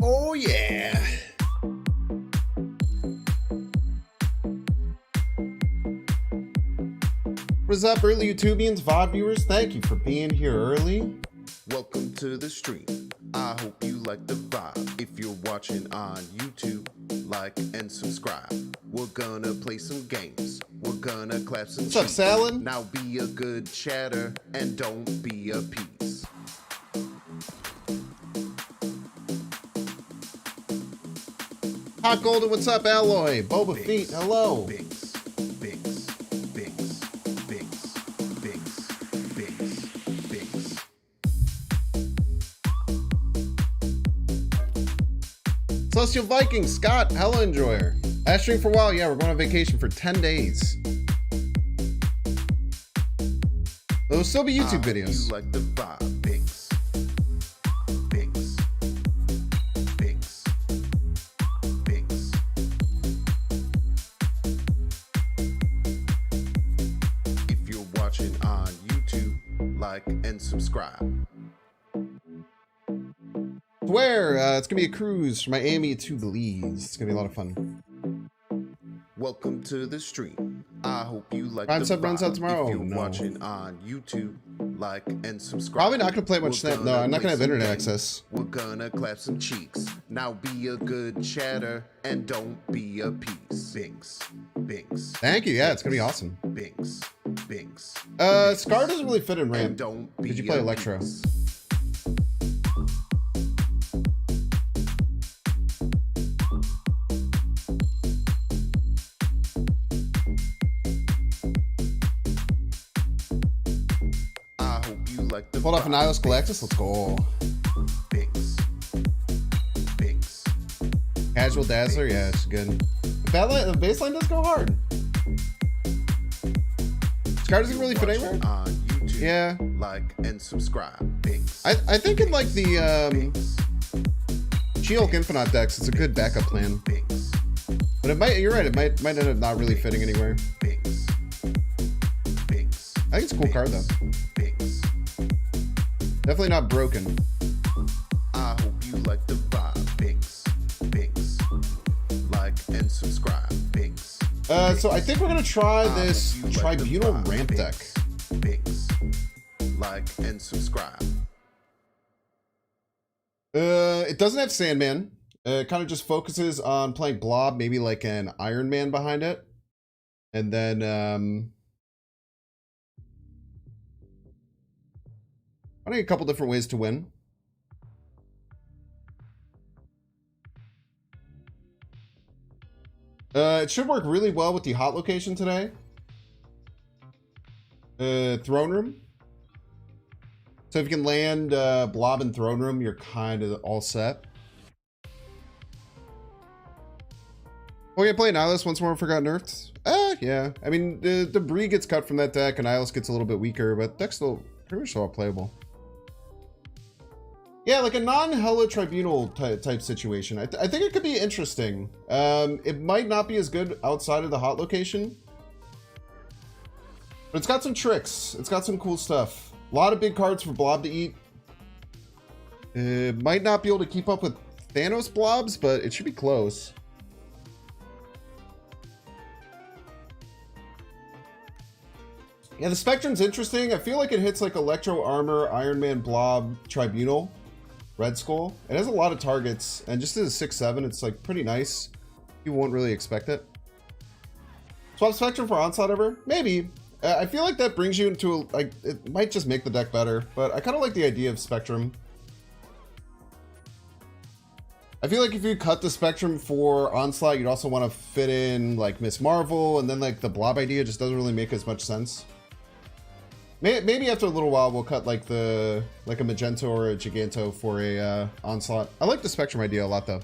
Oh yeah. What's up, early YouTubians, VOD viewers? Thank you for being here early. Welcome to the stream. I hope you like the vibe. If you're watching on YouTube, like and subscribe. We're gonna play some games. We're gonna clap some What's up, cheeks. Salad? Now be a good chatter and don't be a piece. Hot Golden, what's up, Alloy? Boba Feet, hello. Binks, binks, binks, binks, binks, binks, binks. Celestial Viking, Scott, hello, enjoyer. I streamed for a while, yeah, we're going on vacation for 10 days. There'll still be YouTube videos. You like the vibe, binks, binks, binks, binks. If you're watching on YouTube, like and subscribe. Where? It's gonna be a cruise from Miami to Belize. It's gonna be a lot of fun. Welcome to the stream. I hope you like Prime the sub runs vibe. out tomorrow? If you're No. watching on YouTube, like and subscribe. Probably not gonna play much We're Snap. No, I'm not gonna have play some internet games. access. We're gonna clap some cheeks. Now be a good chatter and don't be a piece. Binks, binks. Thank you. Yeah, it's gonna be awesome. Binks, binks. Scar doesn't really fit in And ramp. don't be Did you play a Electro? piece. I hope you like the Pulled off an vibe. Nihilus Galactus. Let's go. Binks, binks. Casual Dazzler. Yeah, it's good. The baseline does go hard. Scar doesn't really fit anywhere. On YouTube, Yeah. like and subscribe. Binks. I think in like the Binks, She-Hulk Infinite decks, it's a good backup plan. binks, But it might. You're right. It might end up not really fitting anywhere. binks, binks. I think it's a cool card though. Binks. Definitely not broken. I hope you like the vibe. Binks, binks. Like and subscribe. Binks. So I think we're gonna try this I hope you like the Tribunal vibe. ramp deck. Binks, binks. Like and subscribe. It doesn't have Sandman. It kind of just focuses on playing Blob, maybe like an Iron Man behind it. And then, I think a couple different ways to win. It should work really well with the hot location today. Throne Room. So if you can land Blob in Throne Room, you're kind of all set. Oh, yeah, play Nihilus once more before it got nerfed? Yeah. I mean, the Debris gets cut from that deck, and Nihilus gets a little bit weaker, but deck's still pretty much all playable. Yeah, like a non-Hella Tribunal type situation. I think it could be interesting. It might not be as good outside of the hot location. But it's got some tricks. It's got some cool stuff. A lot of big cards for Blob to eat. Might not be able to keep up with Thanos Blobs, but it should be close. Yeah, the Spectrum's interesting. I feel like it hits like Electro Armor, Iron Man Blob, Tribunal, Red Skull. It has a lot of targets, and just as a 6/7, it's like pretty nice. You won't really expect it. Swap Spectrum for Onslaught ever? Maybe. I feel like that brings you into like it might just make the deck better, but I kind of like the idea of Spectrum. I feel like if you cut the Spectrum for Onslaught, you'd also want to fit in like Miss Marvel, and then like the Blob idea just doesn't really make as much sense. Maybe after a little while we'll cut like a Magento or a Giganto for a Onslaught. I like the Spectrum idea a lot though.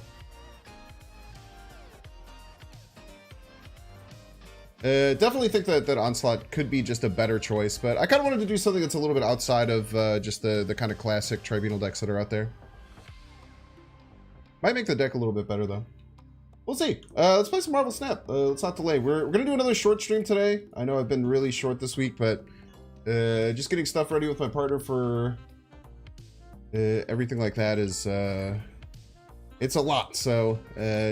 Definitely think that Onslaught could be just a better choice, but I kind of wanted to do something that's a little bit outside of just the kind of classic Tribunal decks that are out there. Might make the deck a little bit better though. We'll see. Let's play some Marvel Snap. Let's not delay. We're gonna do another short stream today. I know I've been really short this week, but just getting stuff ready with my partner for everything like that is It's a lot, so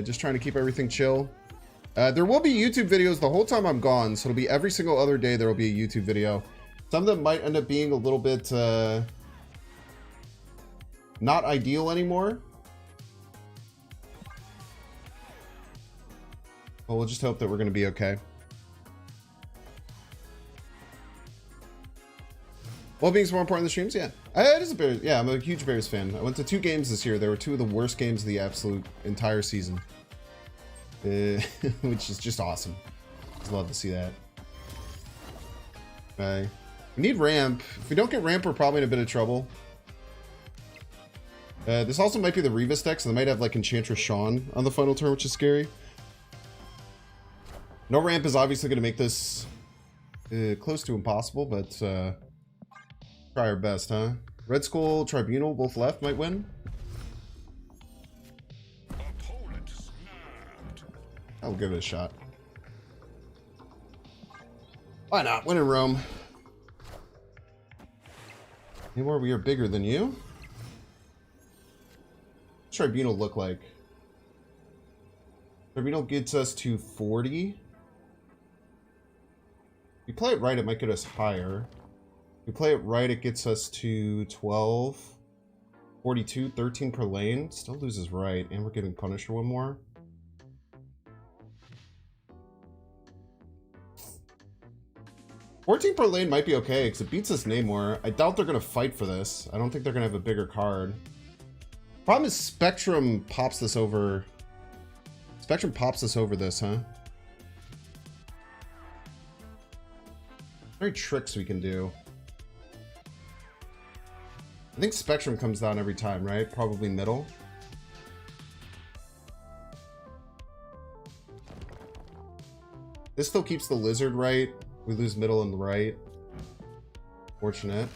just trying to keep everything chill. There will be YouTube videos the whole time I'm gone, so it'll be every single other day there will be a YouTube video. Some of them might end up being a little bit not ideal anymore. Well, we'll just hope that we're going to be okay. Well-being's more important than streams? Yeah. It is a Bears. Yeah, I'm a huge Bears fan. I went to 2 games this year. They were 2 of the worst games of the absolute entire season. Which is just awesome. Just love to see that. Okay. We need ramp. If we don't get ramp, we're probably in a bit of trouble. This also might be the Revis deck, so they might have like Enchantress Sean on the final turn, which is scary. No ramp is obviously going to make this close to impossible, but try our best, huh? Red Skull, Tribunal, both left might win. I'll give it a shot. Why not? Win in Rome. Anymore, we are bigger than you. What's Tribunal look like? Tribunal gets us to 40. If we play it right, it might get us higher. If we play it right, it gets us to 12. 42, 13 per lane. Still loses right, and we're giving Punisher one more. $14 per lane might be okay, because it beats us Namor. I doubt they're going to fight for this. I don't think they're going to have a bigger card. Problem is Spectrum pops this over. Spectrum pops this over this, huh? Very tricks we can do. I think Spectrum comes down every time, right? Probably middle. This still keeps the lizard right. We lose middle and the right. Fortunate.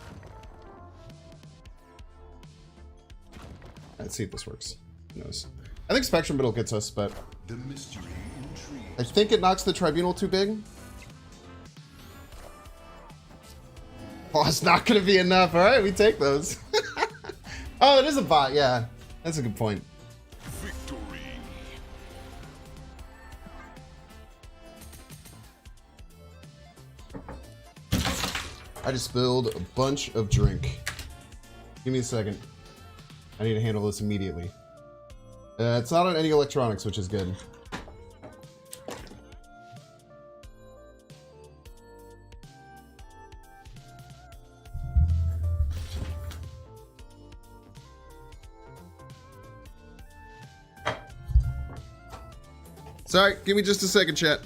Let's see if this works. Who knows? I think Spectrum middle gets us, but The mystery intrigues. I think it knocks the Tribunal too big. Oh, it's not going to be enough. All right, we take those. Oh, it is a bot. Yeah, that's a good point. Victory. I just spilled a bunch of drink. Give me a second. I need to handle this immediately. It's not on any electronics, which is good. Sorry, give me just a second, chat.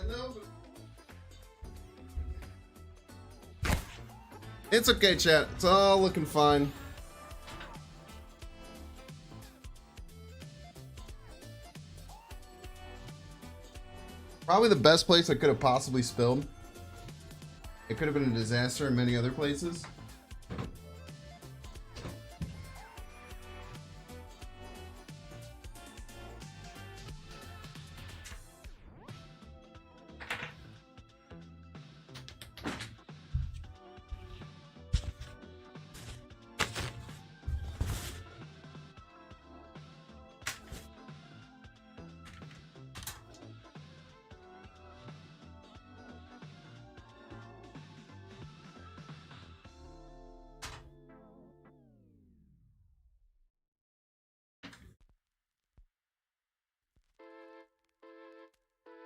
No. It's okay, chat. It's all looking fine. Probably the best place I could have possibly spilled. It could have been a disaster in many other places.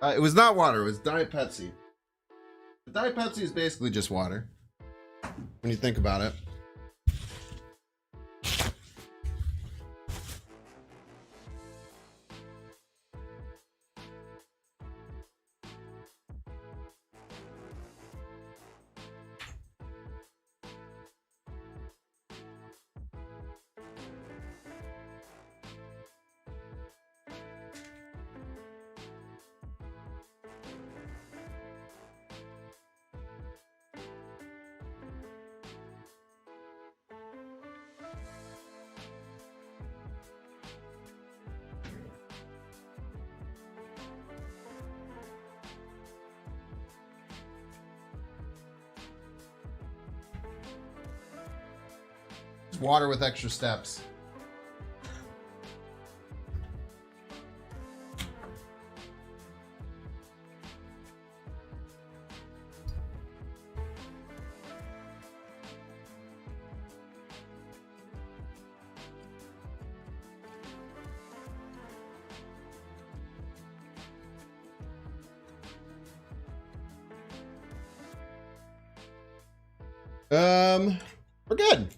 It was not water, it was Diet Pepsi. Diet Pepsi is basically just water, when you think about it. It's water with extra steps. We're good.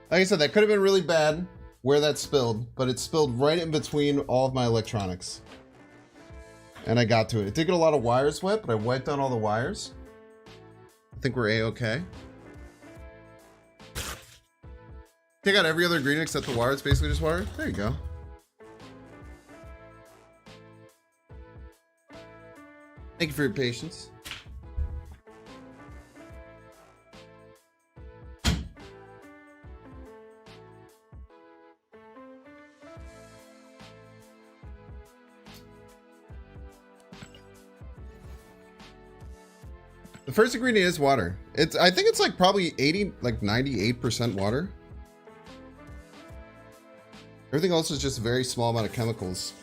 Like I said, that could have been really bad where that spilled, but it spilled right in between all of my electronics. And I got to it. It did get a lot of wires wet, but I wiped down all the wires. I think we're A-okay. Take out every other ingredient except the wire. It's basically just water. There you go. Thank you for your patience. The first ingredient is water. I think it's like probably 80, like 98% water. Everything else is just a very small amount of chemicals.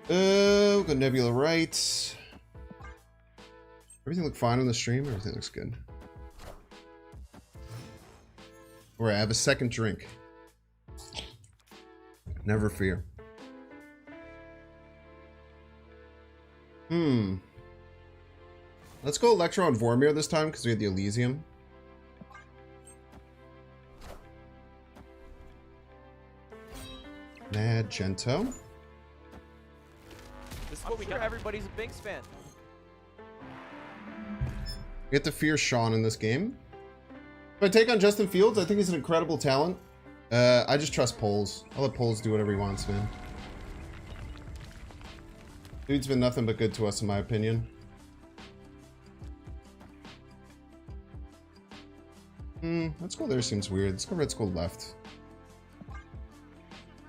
Oh, got Nebula right. Everything looked fine on the stream. Everything looks good. Alright, I have a second drink. Never fear. Let's go Electro on Vormir this time because we had the Elysium. Magento. This is what we got. Everybody's a Binks fan. We get to fear Sean in this game. If I take on Justin Fields, I think he's an incredible talent. I just trust Poles. I'll let Poles do whatever he wants, man. Dude's been nothing but good to us, in my opinion. Let's go there seems weird. Let's go Red Skull left.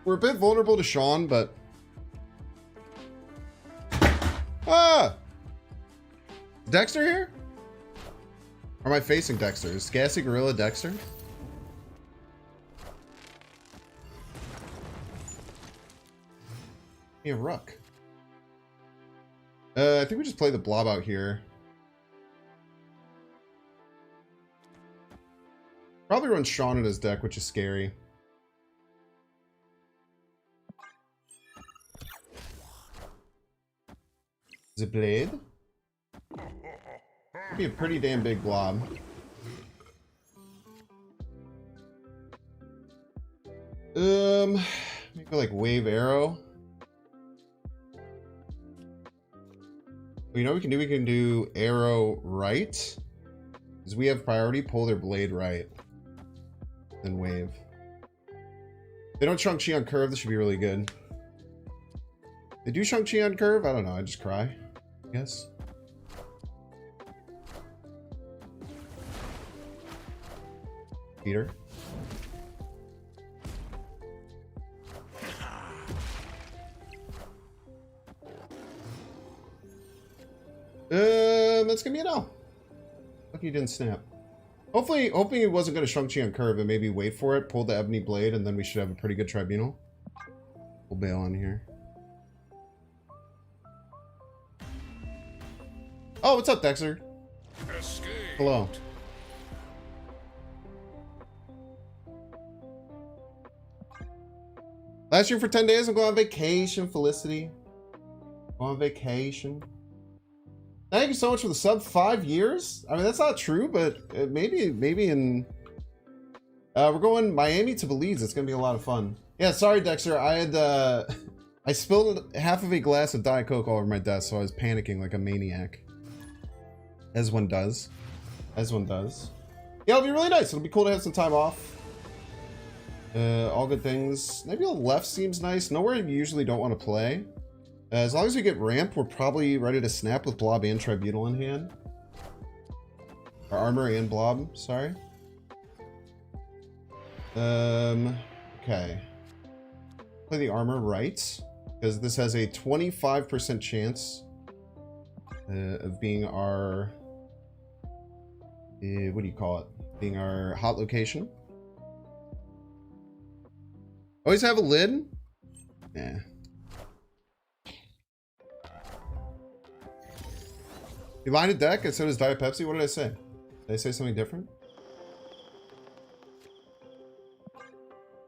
We're a bit vulnerable to Sean, but... Ah! Dexter here? Or am I facing Dexter? Is Gassy Gorilla Dexter? Yeah, Ruck. I think we just play the blob out here. Probably run Sean in his deck, which is scary. The blade? Be a pretty damn big blob. Maybe like wave arrow. You know what we can do? We can do arrow right. Because we have priority, pull their blade right. Then wave. They don't Shang-Chi on curve, this should be really good. They do Shang-Chi on curve? I don't know, I just cry. I guess. Peter. That's gonna be an L. Lucky you didn't snap. Hopefully, hoping it wasn't gonna Shang-Chi on curve and maybe wait for it, pull the Ebony Blade, and then we should have a pretty good Tribunal. We'll bail on here. Oh, what's up, Dexter? Escape. Hello. Last year for 10 days, I'm going on vacation, Felicity. Going on vacation. Thank you so much for the sub. 5 years? I mean, that's not true, but maybe in... we're going Miami to Belize. It's going to be a lot of fun. Yeah, sorry, Dexter. I had... I spilled half of a glass of Diet Coke all over my desk, so I was panicking like a maniac. As one does. As one does. Yeah, it'll be really nice. It'll be cool to have some time off. All good things. Maybe a left seems nice. Nowhere you usually don't want to play. As long as we get ramp, we're probably ready to snap with Blob and Tribunal in hand. Or Armor and Blob, sorry. Okay. Play the Armor right. because this has a 25% chance of being our what do you call it? Being our hot location. Always have a lid? Yeah. You lined a deck and so does Diet Pepsi? What did I say? Did I say something different?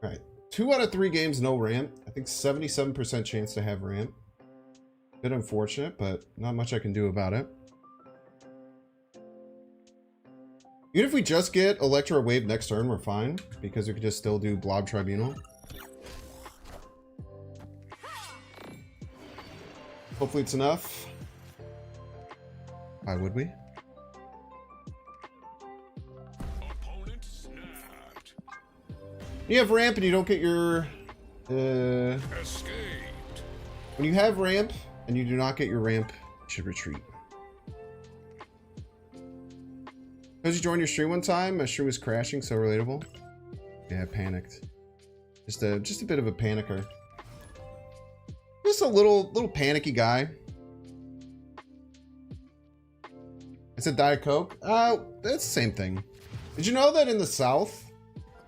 Alright. 2 out of 3 games, no ramp. I think 77% chance to have ramp. Bit unfortunate, but not much I can do about it. Even if we just get Electro Wave next turn, we're fine. Because we could just still do Blob Tribunal. Hopefully it's enough. Why would we? Opponent snapped. You have ramp and you don't get your... Escaped. When you have ramp and you do not get your ramp, you should retreat. Because you joined your stream one time, my stream was crashing, so relatable. Yeah, I panicked. Just a bit of a panicker. Just a little panicky guy. I said Diet Coke. That's the same thing. Did you know that in the South,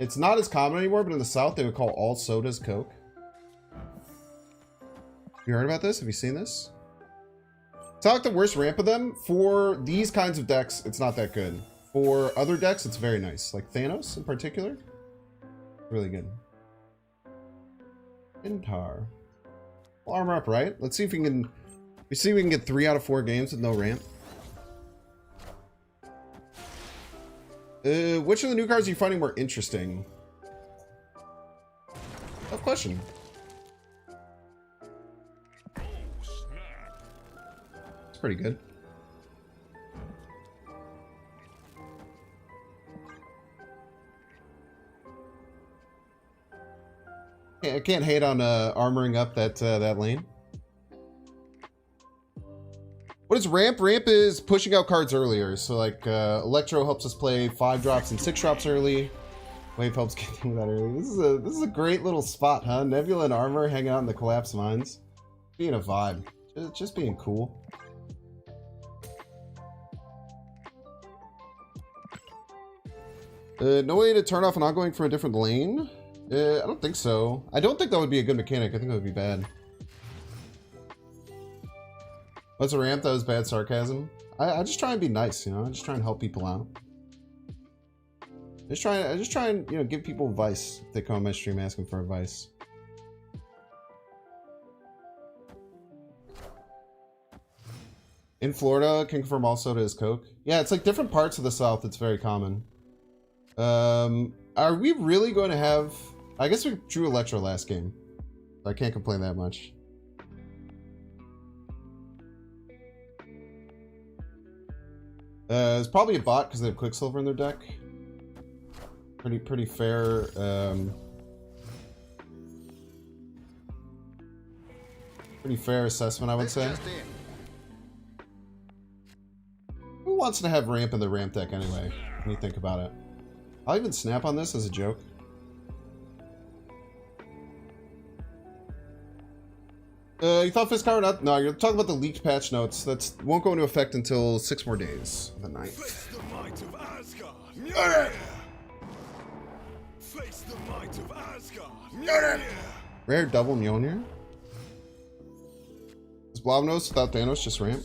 it's not as common anymore, but in the South they would call all sodas Coke? You heard about this? Have you seen this? It's not like the worst ramp of them. For these kinds of decks, it's not that good. For other decks, it's very nice. Like Thanos in particular. Really good. Intar. We'll armor up, right? Let's see if we can... We see if we can get 3 out of 4 games with no ramp. Which of the new cards are you finding more interesting? Tough question. It's pretty good. I can't hate on armoring up that that lane. What is ramp? Ramp is pushing out cards earlier. So like Electro helps us play 5 drops and 6 drops early. Wave helps get through that early. This is a great little spot, huh? Nebula and Armor hanging out in the Collapse Mines. Being a vibe. Just being cool. No way to turn off an ongoing from a different lane? I don't think so. I don't think that would be a good mechanic. I think that would be bad. What's a ramp? That was bad sarcasm. I just try and be nice, you know. I just try and help people out. I just try and you know, give people advice if they come on my stream asking for advice. In Florida, can confirm all soda is Coke. Yeah, it's like different parts of the South. It's very common. Are we really going to have... I guess we drew Electro last game. I can't complain that much. It's probably a bot because they have Quicksilver in their deck. Pretty fair. Pretty fair assessment, I would say. Who wants to have ramp in the ramp deck anyway? When you think about it. I'll even snap on this as a joke. You thought Fiskar not? No, you're talking about the leaked patch notes. That won't go into effect until 6 more days. The 9th. Face the might of Asgard. Mjolnir. Face the might of Asgard. Mjolnir. Rare double Mjolnir. Is Blobnos without Thanos just ramp?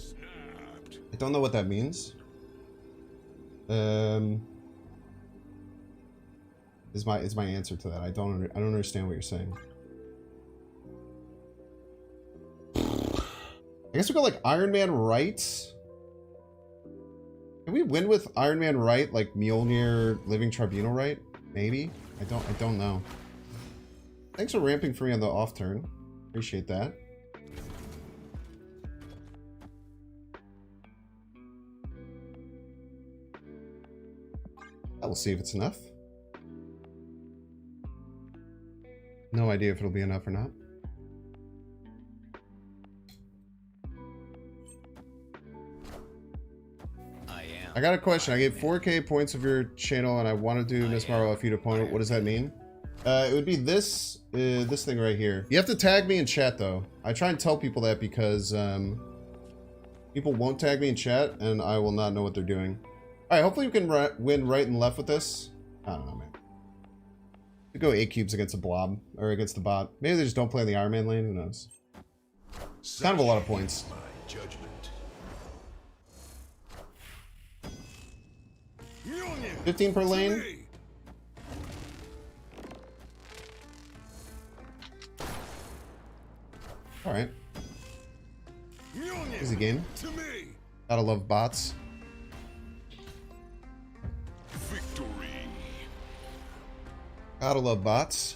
I don't know what that means. Is my answer to that. I don't understand what you're saying. I guess we go like Iron Man right. Can we win with Iron Man right, like Mjolnir Living Tribunal right? Maybe. I don't know. Thanks for ramping for me on the off turn. Appreciate that. We'll see if it's enough. No idea if it'll be enough or not. I got a question. I gave 4K points of your channel and I want to do Miss Marvel F you to point. What does that mean? It would be this this thing right here. You have to tag me in chat though. I try and tell people that because people won't tag me in chat and I will not know what they're doing. All right, hopefully you can win right and left with this. I don't know, man. We go 8 cubes against a blob or against the bot. Maybe they just don't play in the Iron Man lane. Who knows? Kind of a lot of points. My judgment. 15 per lane. All right. Easy game. To me. Gotta love bots. Victory. Gotta love bots.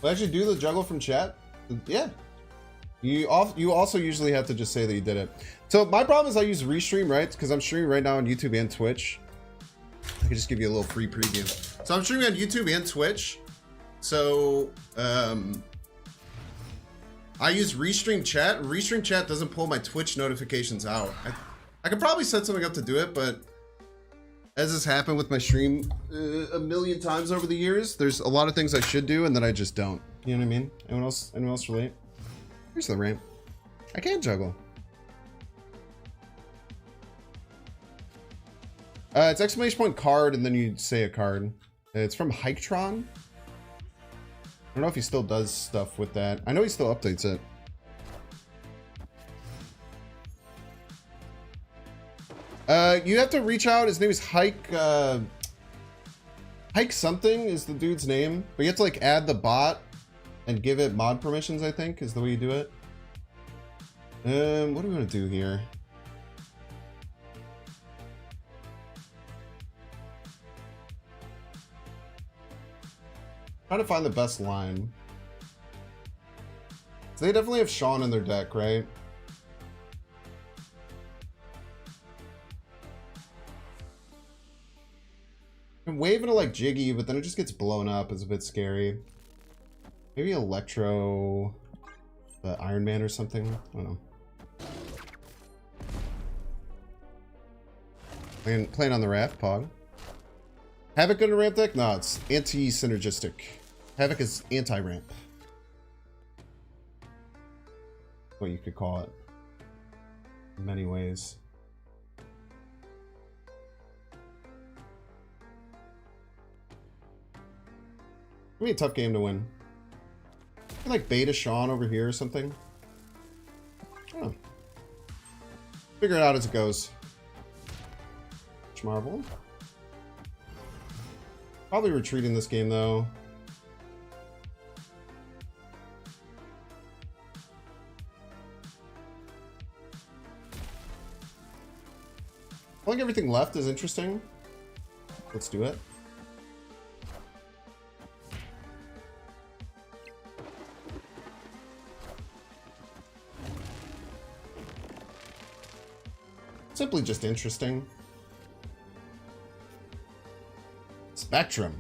Will I actually do the juggle from chat? Yeah. You also usually have to just say that you did it. So my problem is I use Restream, right? Because I'm streaming right now on YouTube and Twitch. I could just give you a little free preview. So I'm streaming on YouTube and Twitch. So I use Restream Chat. Restream Chat doesn't pull my Twitch notifications out. I could probably set something up to do it, but as has happened with my stream a million times over the years, there's a lot of things I should do and then I just don't. You know what I mean? Anyone else relate? Here's the ramp. I can't juggle. It's exclamation point card and then you say a card. It's from Hiketron. I don't know if he still does stuff with that. I know he still updates it. You have to reach out. His name is Hike. Hike something is the dude's name. But you have to like add the bot and give it mod permissions, I think, is the way you do it. What do we want to do here? Trying to find the best line. So they definitely have Sean in their deck, right? I'm waving to like Jiggy, but then it just gets blown up. It's a bit scary. Maybe Electro, the Iron Man or something. I don't know. Playing on the raft, Pog. Havoc in a ramp deck? No, it's anti-synergistic. Havoc is anti-ramp. What you could call it. In many ways. It'll be a tough game to win. Like beta Sean over here or something. Oh. Figure it out as it goes. Marvel. Probably retreating this game though. I think everything left is interesting. Let's do it. Simply just interesting. Spectrum.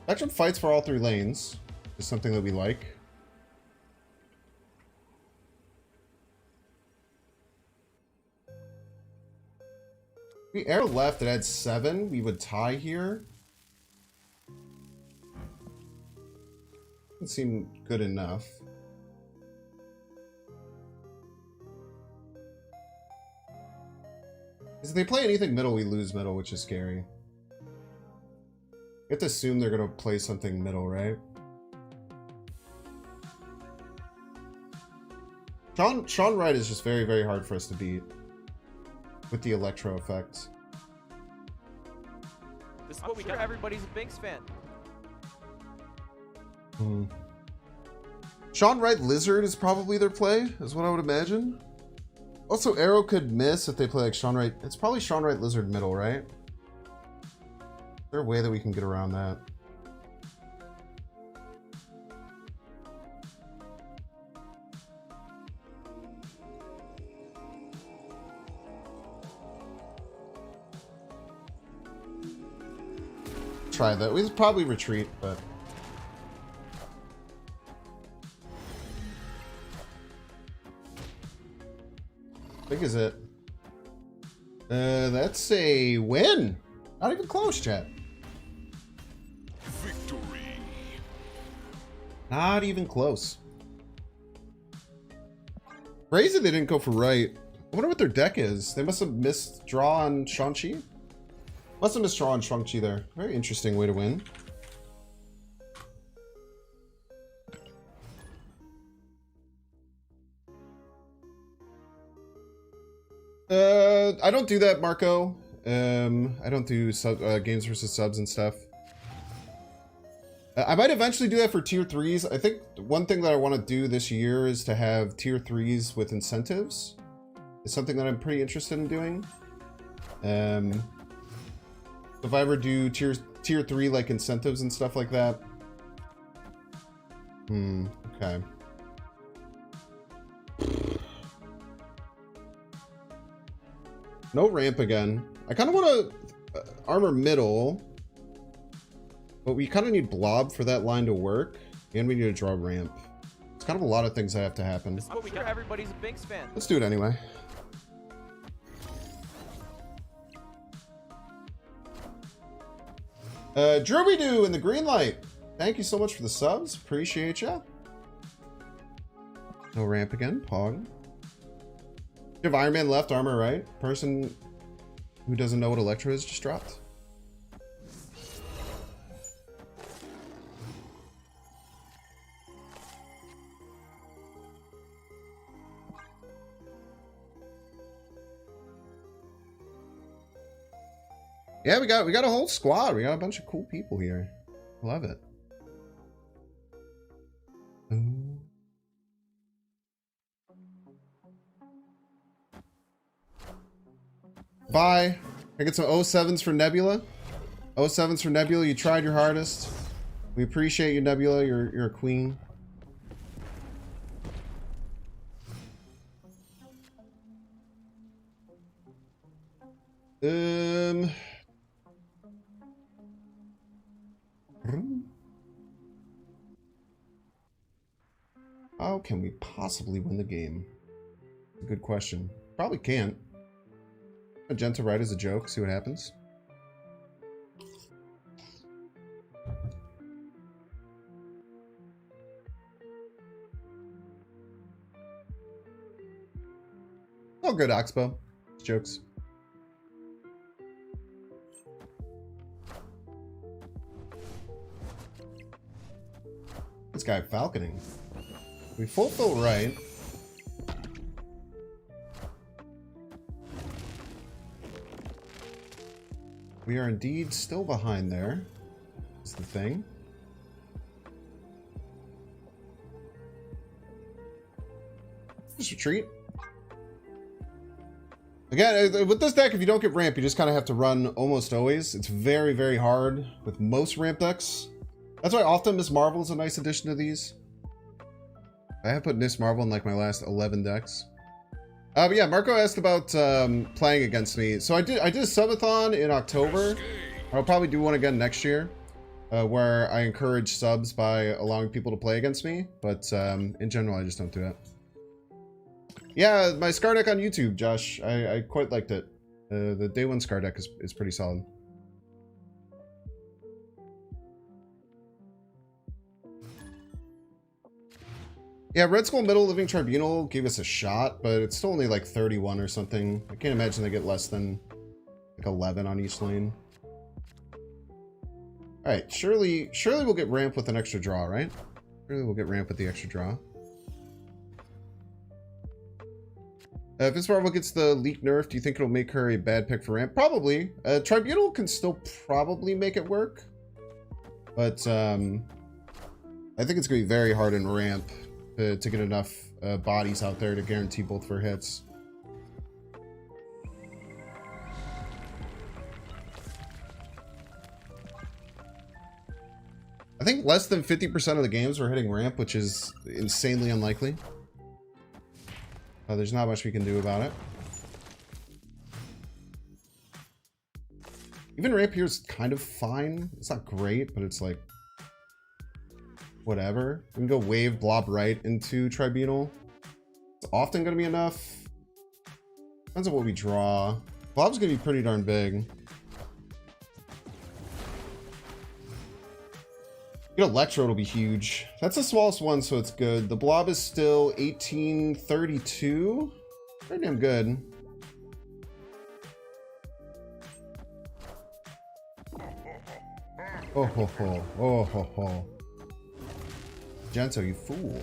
Spectrum fights for all 3 lanes. Is something that we like. If we arrow left, it adds 7. We would tie here. Doesn't seem good enough. If they play anything middle, we lose middle, which is scary. You have to assume they're going to play something middle, right? Sean Wright is just very, very hard for us to beat. With the Electro effect. This is what we got. Everybody's a Binks fan. Sean Wright Lizard is probably their play, is what I would imagine. Also, Arrow could miss if they play like Sean Wright. It's probably Sean Wright Lizard middle, right? Is there a way that we can get around that? Try that. We'd probably retreat, but... I think is it. That's a win. Not even close, chat. Not even close. Crazy they didn't go for right. I wonder what their deck is. They must have missed draw on Shang-Chi. Must have missed draw on Shang-Chi there. Very interesting way to win. I don't do that, Marco. I don't do games versus subs and stuff. I might eventually do that for tier 3s. I think one thing that I want to do this year is to have tier 3s with incentives. It's something that I'm pretty interested in doing. If I ever do tier 3 like incentives and stuff like that. Okay. No ramp again. I kind of want to armor middle, but we kind of need blob for that line to work, and we need to draw ramp. It's kind of a lot of things that have to happen. I'm sure everybody's a Binks fan. Let's do it anyway. Drooby-Doo in the green light. Thank you so much for the subs. Appreciate ya. No ramp again. Pog. You have Iron Man left, armor right. Person who doesn't know what Electro is just dropped. Yeah, we got a whole squad. We got a bunch of cool people here. Love it. Bye. I get some 07s for Nebula. 07s for Nebula. You tried your hardest. We appreciate you, Nebula. You're a queen. How can we possibly win the game? Good question. Probably can't. Magenta right as a joke. See what happens. Oh, good, Oxbow. Jokes. This guy falconing. We fulfill right. We are indeed still behind there. That's the thing. Just retreat. Again, with this deck, if you don't get ramp, you just kind of have to run almost always. It's very, very hard with most ramp decks. That's why often Miss Marvel is a nice addition to these. I have put Miss Marvel in like my last 11 decks. But yeah, Marco asked about playing against me. So I did a subathon in October. I'll probably do one again next year, where I encourage subs by allowing people to play against me. But in general, I just don't do it. Yeah, my Scar deck on YouTube, Josh. I quite liked it. The day one Scar deck is pretty solid. Yeah, Red Skull Middle Living Tribunal gave us a shot, but it's still only like 31 or something. I can't imagine they get less than like 11 on each lane. Alright, surely we'll get ramp with an extra draw, right? Surely we'll get ramp with the extra draw. If Miss Marvel gets the leak nerf, do you think it'll make her a bad pick for ramp? Probably. Tribunal can still probably make it work. But I think it's going to be very hard in ramp to get enough bodies out there to guarantee both for hits. I think less than 50% of the games we're hitting ramp, which is insanely unlikely. There's not much we can do about it. Even ramp here is kind of fine. It's not great, but it's like whatever. We can go wave blob right into Tribunal. It's often going to be enough. Depends on what we draw. Blob's going to be pretty darn big. Get Electro, it'll be huge. That's the smallest one, so it's good. The Blob is still 1832. Pretty damn good. Oh ho ho. Oh ho ho. Gento, you fool.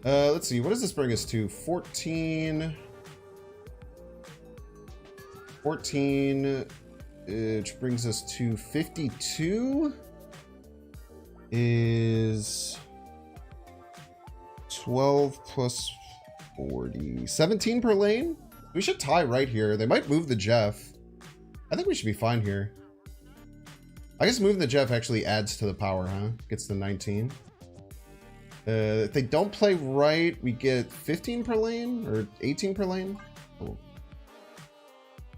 Let's see. What does this bring us to? 14. 14. Which brings us to 52. Is 12 plus 40. 17 per lane? We should tie right here. They might move the Jeff. I think we should be fine here. I guess moving the Jeff actually adds to the power, huh? Gets to 19. If they don't play right, we get 15 per lane or 18 per lane. Oh.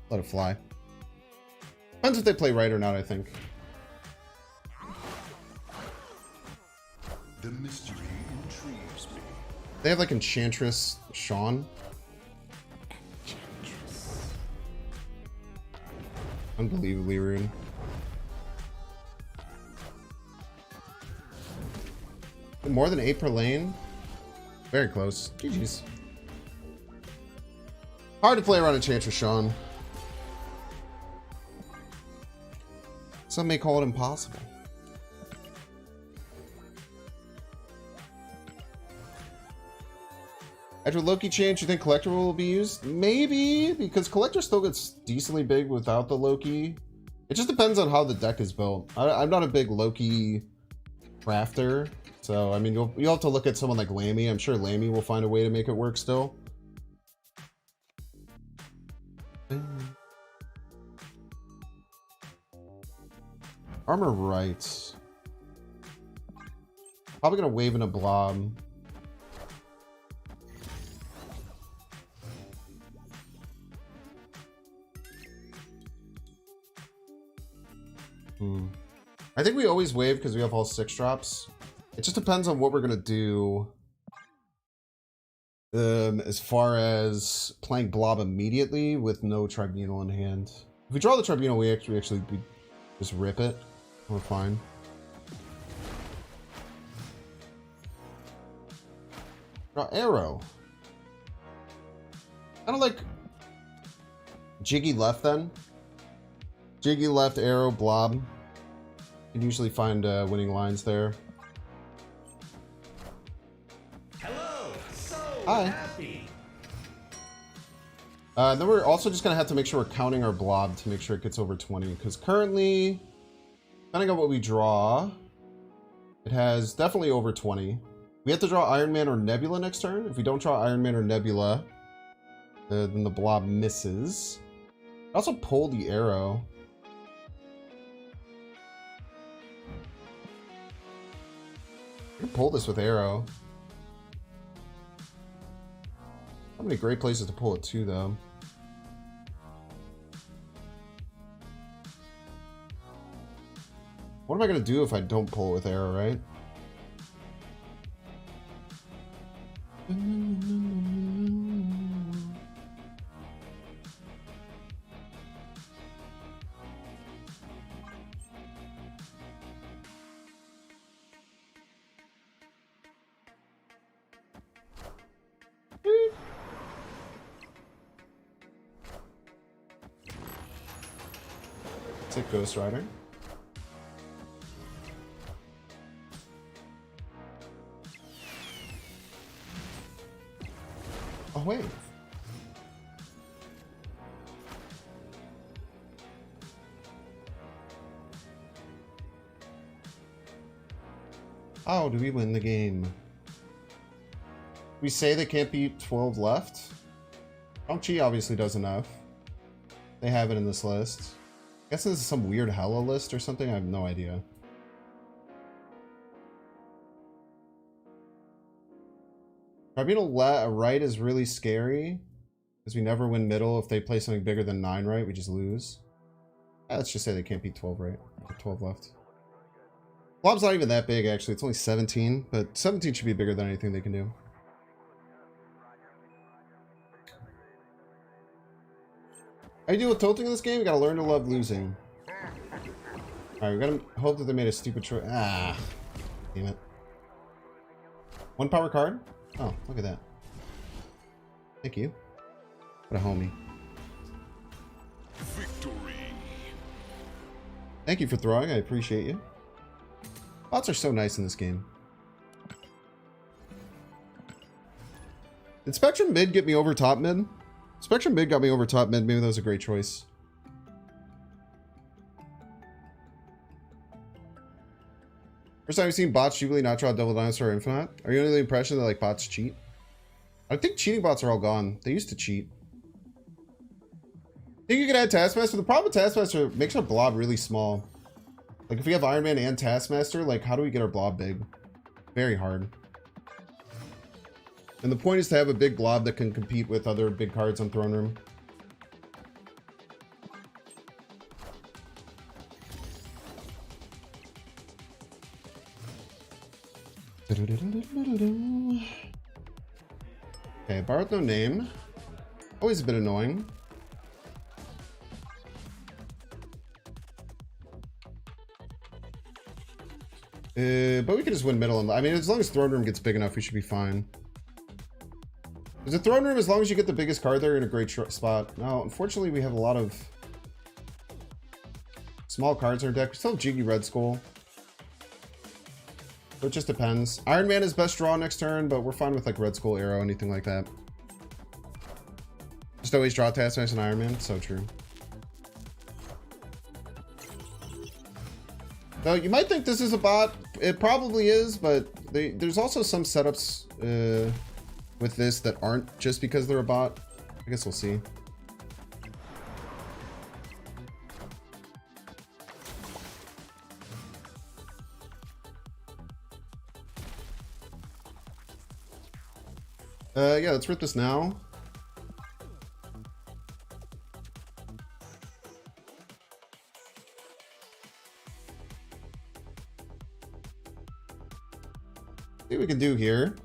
Let it fly. Depends if they play right or not, I think. The mystery intrigues me. They have like Enchantress Sean. Unbelievably rude. More than 8 per lane. Very close. GG's. Hard to play around Enchantress Sean. Some may call it impossible. After Loki change, you think Collector will be used? Maybe, because Collector still gets decently big without the Loki. It just depends on how the deck is built. I'm not a big Loki crafter, so I mean, you'll have to look at someone like Lammy. I'm sure Lammy will find a way to make it work still. Armor rights. Probably gonna wave in a blob. I think we always wave because we have all 6 drops. It just depends on what we're gonna do. As far as playing blob immediately with no tribunal in hand. If we draw the tribunal, we actually just rip it. We're fine. Draw arrow. Kind of like Jiggy left then. Jiggy left, arrow, blob. You can usually find winning lines there. Hello, so Hi. happy. Then we're also just gonna have to make sure we're counting our blob to make sure it gets over 20. Because currently, depending on what we draw, it has definitely over 20. We have to draw Iron Man or Nebula next turn. If we don't draw Iron Man or Nebula, then the blob misses. Also pull the arrow. I can pull this with arrow. How many great places to pull it to, though. What am I going to do if I don't pull it with arrow, right? Take Ghost Rider. Oh, wait. How do we win the game? We say they can't beat 12 left. Chi obviously does enough. They have it in this list. I guess this is some weird Hella list or something. I have no idea. Tribunal right is really scary because we never win middle. If they play something bigger than 9 right, we just lose. Let's just say they can't beat 12 right. 12 left. Blob's not even that big, actually. It's only 17, but 17 should be bigger than anything they can do. How you do with tilting in this game? You gotta learn to love losing. Alright, we gotta hope that they made a stupid choice. Ah, damn it. 1 power card? Oh, look at that. Thank you. What a homie. Victory. Thank you for throwing, I appreciate you. Bots are so nice in this game. Did Spectrum mid get me over top mid? Spectrum mid got me over top mid, maybe that was a great choice. First time I've seen bots cheaply not draw Double Dinosaur or Infinite. Are you under the impression that like bots cheat? I think cheating bots are all gone. They used to cheat. I think you can add Taskmaster. The problem with Taskmaster makes our blob really small. Like if we have Iron Man and Taskmaster, like how do we get our blob big? Very hard. And the point is to have a big blob that can compete with other big cards on Throne Room. Okay, bar with no name. Always a bit annoying. But we can just win middle. I mean, as long as Throne Room gets big enough, we should be fine. Because the Throne Room, as long as you get the biggest card there, you're in a great spot. Now, unfortunately, we have a lot of small cards in our deck. We still have Jiggy Red Skull. So it just depends. Iron Man is best draw next turn, but we're fine with like Red Skull, Arrow, anything like that. Just always draw Taskmaster and Iron Man. So true. Now, you might think this is a bot. It probably is, but there's also some setups with this that aren't just because they're a bot. I guess we'll see. Yeah, let's rip this now. See what we can do here.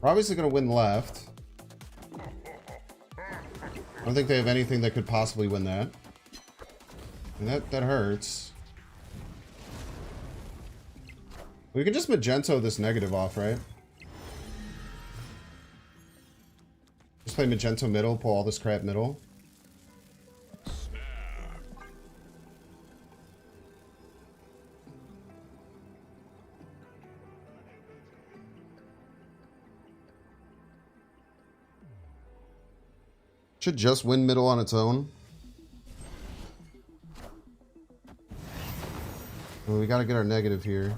We're obviously going to win left. I don't think they have anything that could possibly win that. And that hurts. We can just Magento this negative off, right? Just play Magento middle, pull all this crap middle. Should just win middle on its own. Well, we gotta get our negative here.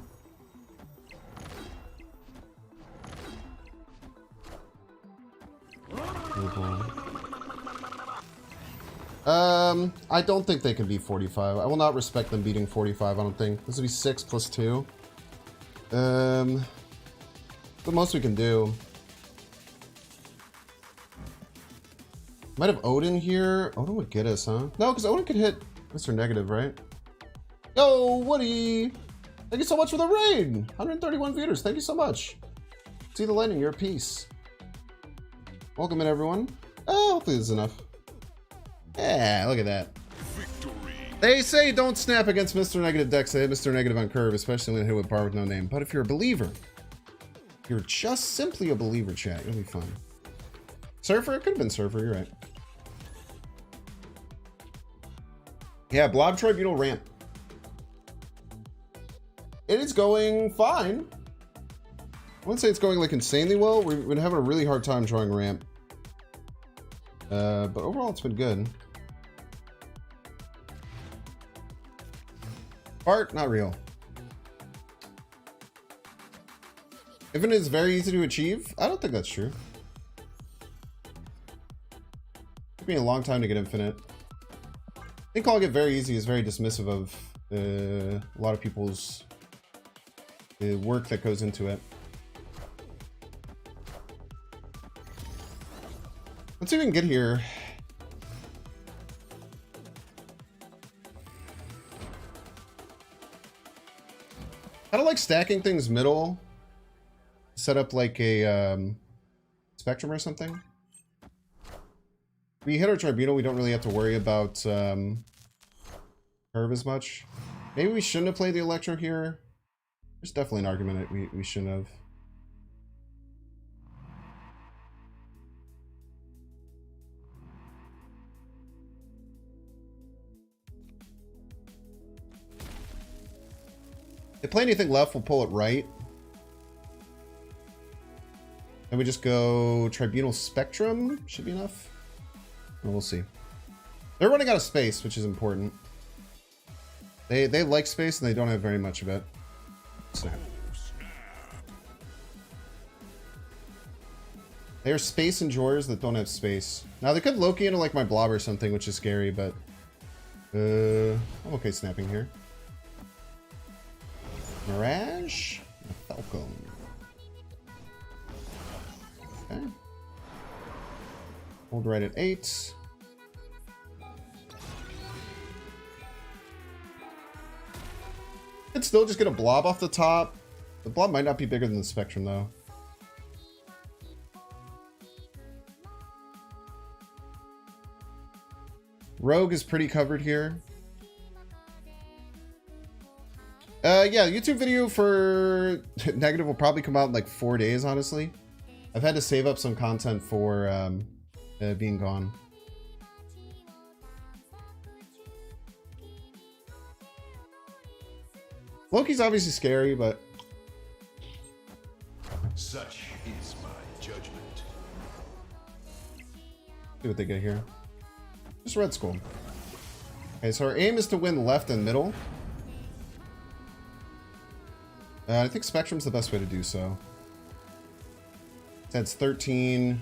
I don't think they can beat 45. I will not respect them beating 45, I don't think. This would be 6 plus 2. The most we can do. Might have Odin here. Odin would get us, huh? No, because Odin could hit Mr. Negative, right? Yo, Woody! Thank you so much for the raid! 131 viewers, thank you so much. See the lightning, you're a piece. Welcome in, everyone. Oh, hopefully this is enough. Yeah, look at that. Victory. They say don't snap against Mr. Negative decks. They hit Mr. Negative on curve, especially when hit with bar with no name. But if you're a believer, you're just simply a believer, chat. It'll be fun. Surfer? It could have been Surfer, you're right. Yeah, Blob Tribunal ramp. It is going fine. I wouldn't say it's going like insanely well. We've been having a really hard time drawing ramp. But overall it's been good. Art, not real. Infinite is very easy to achieve. I don't think that's true. Took me a long time to get infinite. I think calling it very easy is very dismissive of a lot of people's work that goes into it. Let's see if we can get here. Kind of like stacking things middle. Set up like a spectrum or something. We hit our tribunal, we don't really have to worry about curve as much. Maybe we shouldn't have played the Electro here. There's definitely an argument that we shouldn't have. If they play anything left, we'll pull it right. And we just go Tribunal Spectrum. Should be enough. Well, we'll see. They're running out of space, which is important. They like space and they don't have very much of it. Snap. They are space enjoyers that don't have space. Now they could Loki into like my blob or something, which is scary, but I'm okay snapping here. Mirage, Falcon. Okay. Hold right at 8. Could still just get a blob off the top. The blob might not be bigger than the Spectrum though. Rogue is pretty covered here. Yeah, YouTube video for Negative will probably come out in like 4 days, honestly. I've had to save up some content for being gone. Loki's obviously scary, but... Such is my judgment. See what they get here. Just Red Skull. Okay, so our aim is to win left and middle. I think Spectrum's the best way to do so. It adds 13.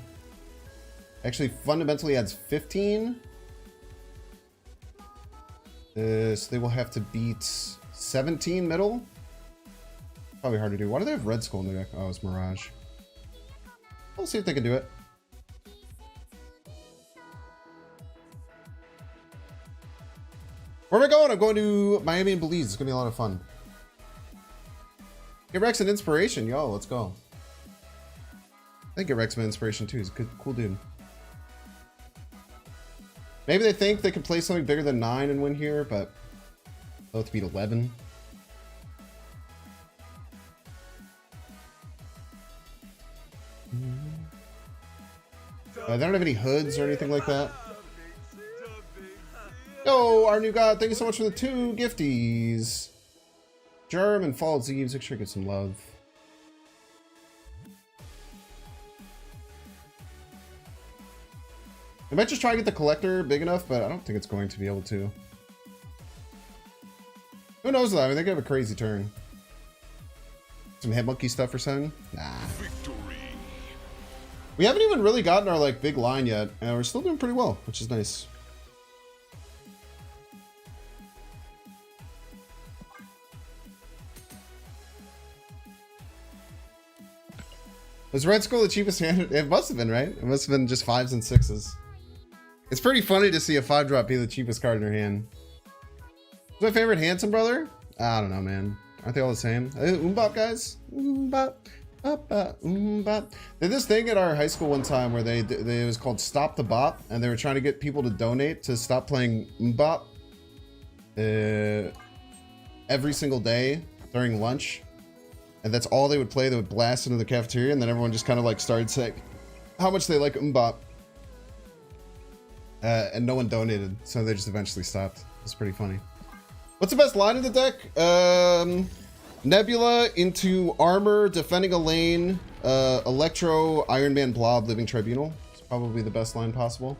Actually, fundamentally adds 15. So they will have to beat 17 middle. Probably hard to do. Why do they have Red Skull in the deck? Oh, it's Mirage. We'll see if they can do it. Where am I going? I'm going to Miami and Belize. It's going to be a lot of fun. Get Rex an inspiration. Yo, let's go. I think get Rex an inspiration too. He's a good, cool dude. Maybe they think they can play something bigger than 9 and win here, but they'll have to beat 11. They don't have any hoods or anything like that. Yo, our new god, thank you so much for the 2 gifties. Germ and Fall Zeeves, make sure you get some love. I might just try to get the collector big enough, but I don't think it's going to be able to. Who knows though? I mean, they could have a crazy turn. Some head monkey stuff or something? Nah. Victory. We haven't even really gotten our like big line yet, and we're still doing pretty well, which is nice. Was Red Skull the cheapest hand? It must have been, right? It must have been just 5s and 6s. It's pretty funny to see a 5-drop be the cheapest card in your hand. Who's my favorite Handsome brother? I don't know, man. Aren't they all the same? Umbop guys? Umbop. They did this thing at our high school one time where it was called Stop the Bop, and they were trying to get people to donate to stop playing Umbop every single day during lunch. And that's all they would play. They would blast into the cafeteria, and then everyone just kind of like started saying how much they like Umbop. And no one donated, so they just eventually stopped. It's pretty funny. What's the best line in the deck? Nebula into armor, defending a lane, Electro, Iron Man, Blob, Living Tribunal. It's probably the best line possible.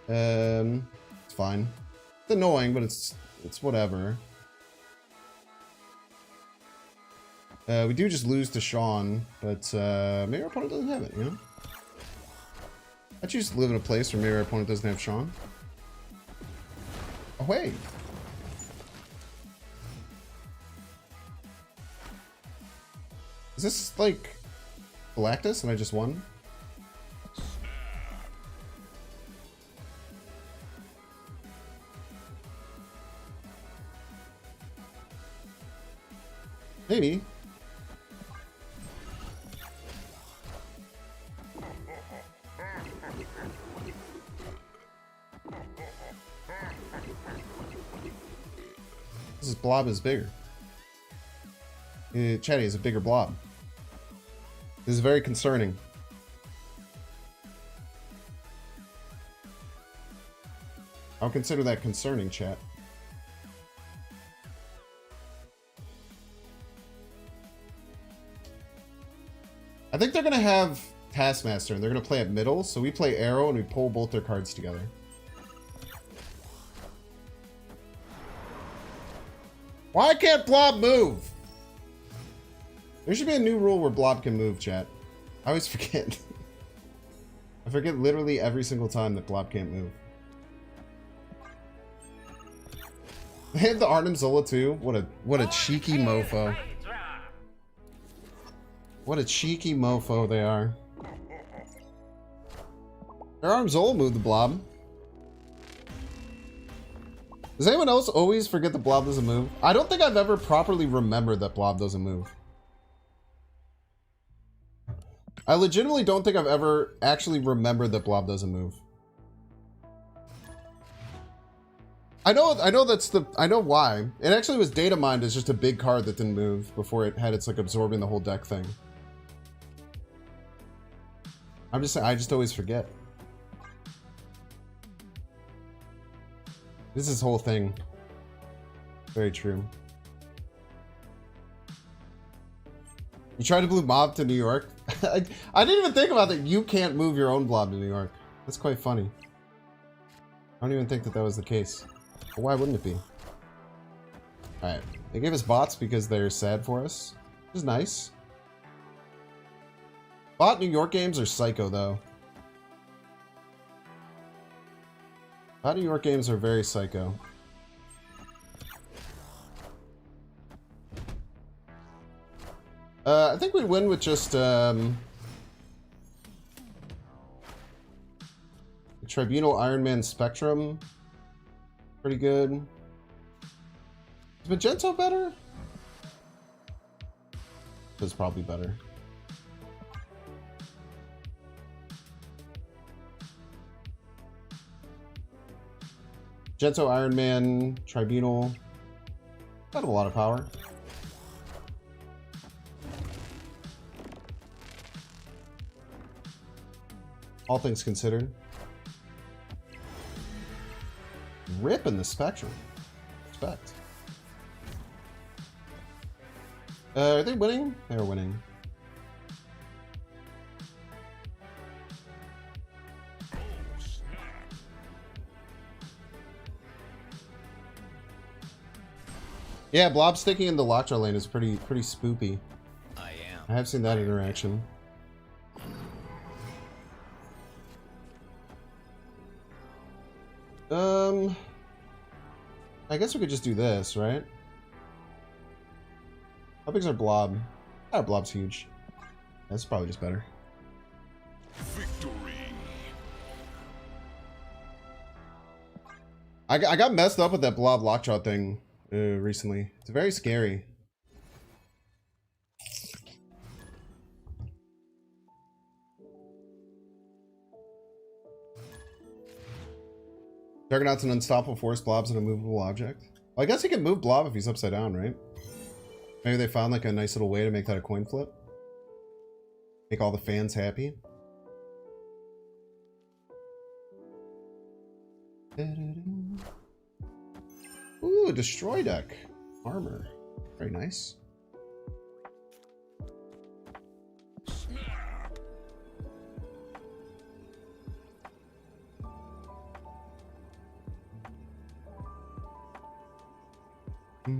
It's fine. It's annoying, but it's whatever. We do just lose to Sean, but maybe our opponent doesn't have it, you know? I choose to live in a place where maybe our opponent doesn't have Sean. Oh, wait. Is this like Galactus and I just won? Maybe. This is blob is bigger. Chatty is a bigger blob. This is very concerning. I'll consider that concerning, chat. I think they're gonna have Taskmaster and they're gonna play at middle, so we play Arrow and we pull both their cards together. Why can't Blob move? There should be a new rule where Blob can move, chat. I always forget. I forget literally every single time that Blob can't move. They have the Arnim Zola too. What a cheeky mofo. What a cheeky mofo they are. Their Arnim Zola moved the Blob. Does anyone else always forget the Blob doesn't move? I don't think I've ever properly remembered that Blob doesn't move. I legitimately don't think I've ever actually remembered that Blob doesn't move. I know that's the, I know why. It actually was data mined as just a big card that didn't move before it had its like absorbing the whole deck thing. I'm just saying, I just always forget. This is his whole thing. Very true. You tried to move Mob to New York? I didn't even think about that. You can't move your own Blob to New York. That's quite funny. I don't even think that that was the case. But why wouldn't it be? Alright. They gave us bots because they're sad for us. Which is nice. Bot New York games are psycho, though. Bot New York games are very psycho. I think we'd win with just, Tribunal Iron Man Spectrum. Pretty good. Is Magento better? It's probably better. Magento, Iron Man, Tribunal. Got a lot of power. All things considered. Rip in the Spectrum. Respect. Are they winning? They're winning. Yeah, Blob sticking in the Lockjaw lane is pretty spoopy. I have seen that interaction. I guess we could just do this, right? How big's our Blob? Our Blob's huge. That's probably just better. Victory. I got messed up with that Blob Lockjaw thing recently. It's very scary. Juggernaut's an unstoppable force, Blob's an immovable object. Well, I guess he can move Blob if he's upside down, right? Maybe they found like a nice little way to make that a coin flip. Make all the fans happy. Ooh, destroy deck. Armor. Very nice. I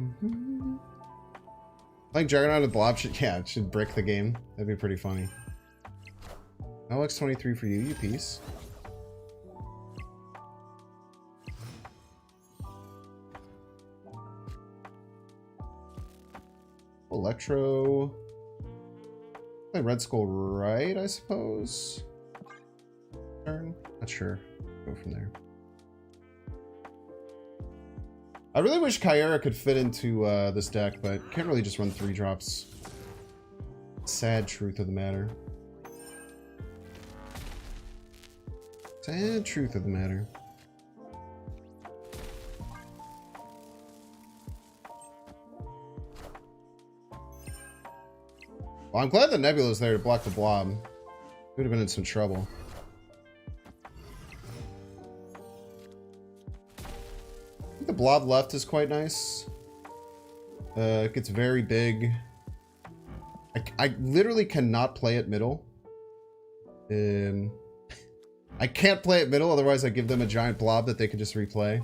think Juggernaut and Blob should, yeah, it should brick the game. That'd be pretty funny. LX23 for you, you piece. Electro. Play Red Skull right, I suppose. Turn? Not sure. Go from there. I really wish Kyera could fit into this deck, but can't really just run 3 drops. Sad truth of the matter. Sad truth of the matter. Well, I'm glad the Nebula's there to block the blob. Would have been in some trouble. I think the blob left is quite nice. It gets very big. I literally cannot play it middle. I can't play it middle, otherwise I give them a giant blob that they can just replay.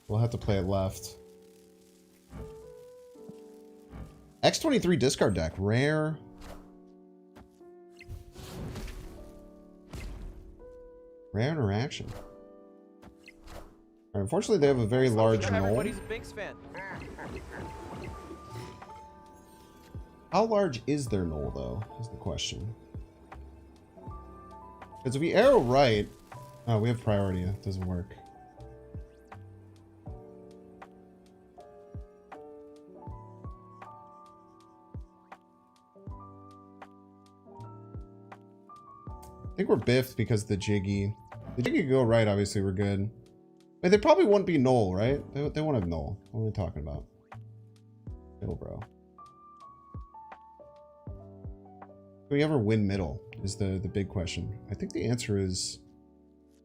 We'll have to play it left. X23 discard deck. Rare. Rare interaction. Right, unfortunately, they have a very large null. Everybody's a Binks fan. How large is their null, though, is the question. Because if we arrow right... Oh, we have priority. It doesn't work. I think we're biffed because the Jiggy. The Jiggy could go right, obviously we're good. But they probably won't be null, right? They won't have null. What are we talking about? Middle, bro. Can we ever win middle? Is the big question. I think the answer is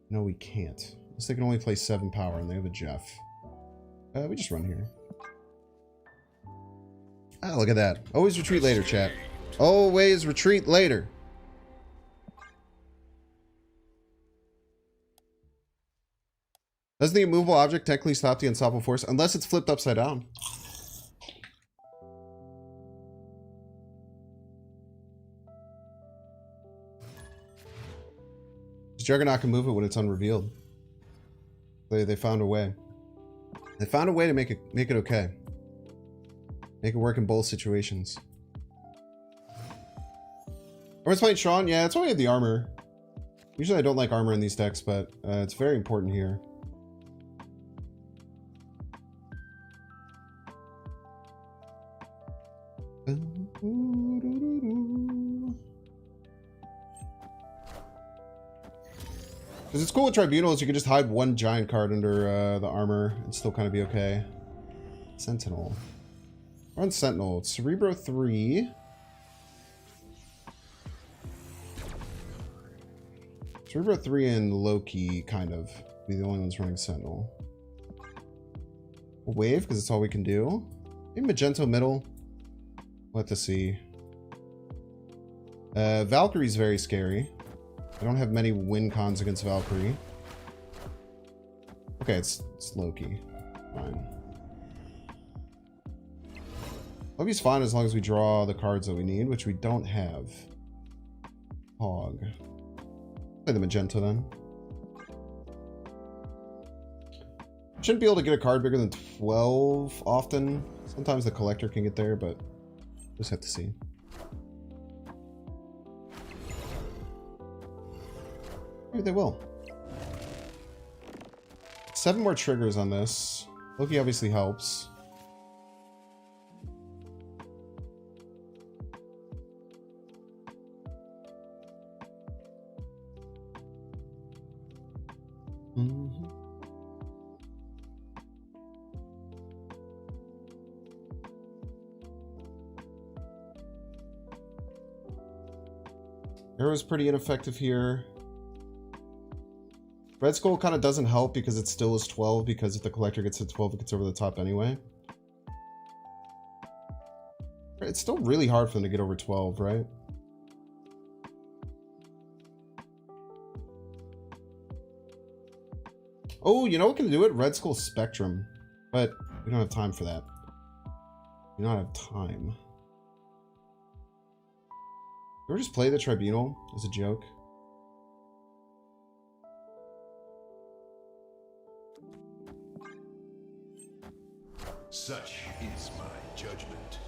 no, we can't. Unless they can only play 7 power and they have a Jeff. We just run here. Ah, look at that. Always retreat later, chat. Always retreat later. Doesn't the immovable object technically stop the unstoppable force? Unless it's flipped upside down. Juggernaut can move it when it's unrevealed. They found a way. They found a way to make it okay. Make it work in both situations. Everyone's playing Sean? Yeah, it's only the armor. Usually I don't like armor in these decks, but it's very important here. Because it's cool with Tribunals, you can just hide one giant card under the armor and still kind of be okay. Sentinel. We're on Sentinel. Cerebro 3. Cerebro 3 and Loki, kind of. Be the only ones running Sentinel. We'll wave, because it's all we can do. Maybe Magento middle. We'll have to see. Valkyrie's very scary. I don't have many win cons against Valkyrie. Okay, it's Loki. Fine. Loki's fine as long as we draw the cards that we need, which we don't have. Hog. Play the Magenta then. Shouldn't be able to get a card bigger than 12 often. Sometimes the collector can get there, but just have to see. Maybe they will. 7 more triggers on this. Loki obviously helps. Arrow's pretty ineffective here. Red Skull kind of doesn't help because it still is 12, because if the collector gets to 12, it gets over the top anyway. It's still really hard for them to get over 12, right? Oh, you know what can do it? Red Skull Spectrum. But we don't have time for that. We don't have time. You ever just play the Tribunal as a joke? Such is my judgment.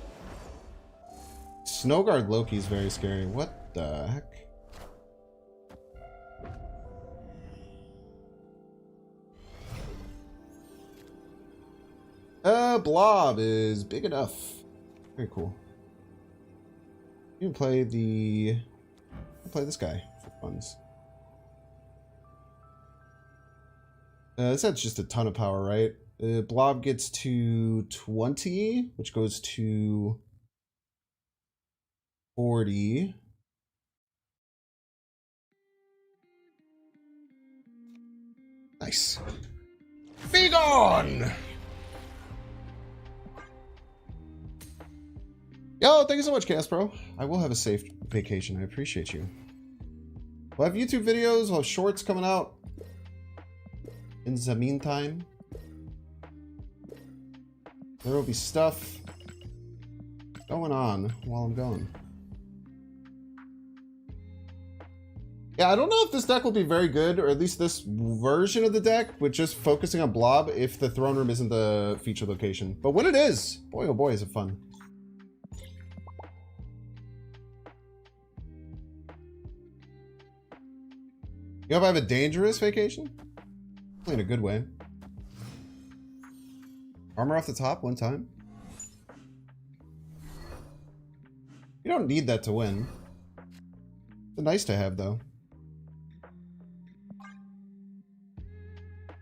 Snowguard Loki is very scary. What the heck? Blob is big enough. Very cool. You can play this guy for funds. This adds just a ton of power, right? Blob gets to 20, which goes to 40. Nice. Be gone! Yo, thank you so much, Caspro. I will have a safe vacation. I appreciate you. We'll have YouTube videos, we'll have shorts coming out in the meantime. There will be stuff going on while I'm gone. Yeah, I don't know if this deck will be very good, or at least this version of the deck, with just focusing on Blob if the throne room isn't the feature location. But when it is, boy oh boy is it fun. You hope I have a dangerous vacation? In a good way. Armor off the top one time. You don't need that to win. It's nice to have, though.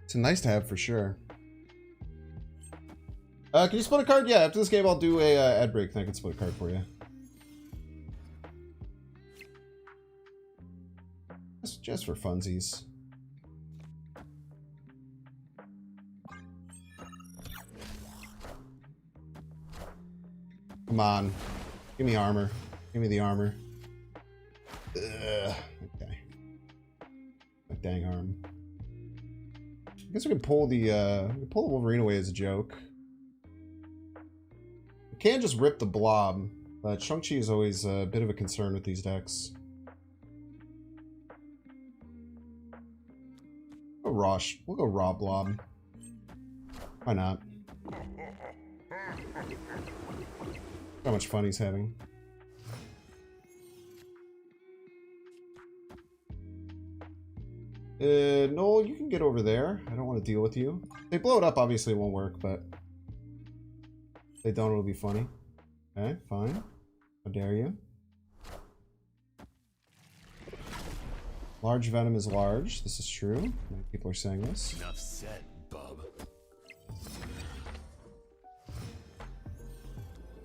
It's a nice to have for sure. Can you split a card? Yeah, after this game I'll do a ad break and I can split a card for you. Just for funsies. Come on. Give me armor. Give me the armor. Ugh. Okay. My dang arm. I guess we can pull the Wolverine away as a joke. We can just rip the blob, but Shang-Chi is always a bit of a concern with these decks. We'll go raw blob. Why not? How much fun he's having. Noel, you can get over there. I don't want to deal with you. If they blow it up, obviously it won't work, but if they don't, it'll be funny. Okay, fine. How dare you? Large venom is large. This is true. Many people are saying this. Enough said, bub.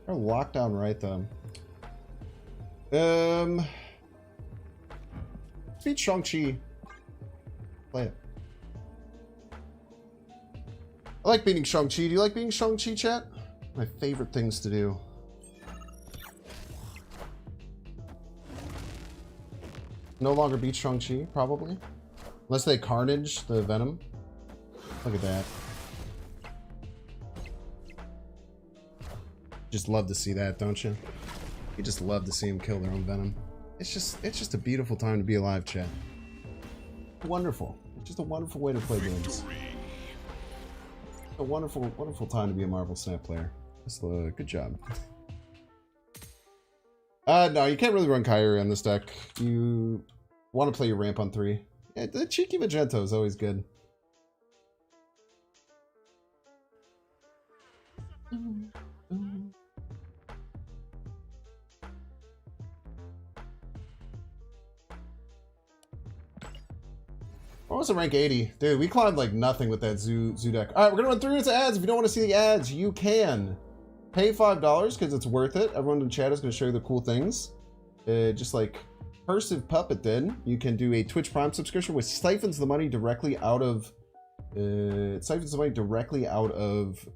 They're locked down right though. Beat Shang-Chi. Play it. I like beating Shang-Chi. Do you like beating Shang-Chi, chat? My favorite things to do. No longer beat Shang-Chi, probably. Unless they carnage the venom. Look at that. Just love to see that, don't you? You just love to see them kill their own venom. It's just a beautiful time to be alive, chat. Wonderful. It's just a wonderful way to play games. A wonderful, wonderful time to be a Marvel Snap player. That's good job. No, you can't really run Kyrie on this deck. You want to play your ramp on 3. Yeah, the cheeky Magento is always good. Almost a rank 80. Dude, we climbed like nothing with that Zoo deck. Alright, we're gonna run 3 minutes of ads. If you don't want to see the ads, you can. Pay $5 because it's worth it. Everyone in the chat is going to show you the cool things. Just like Cursive Puppet did. You can do a Twitch Prime subscription, which siphons the money directly out of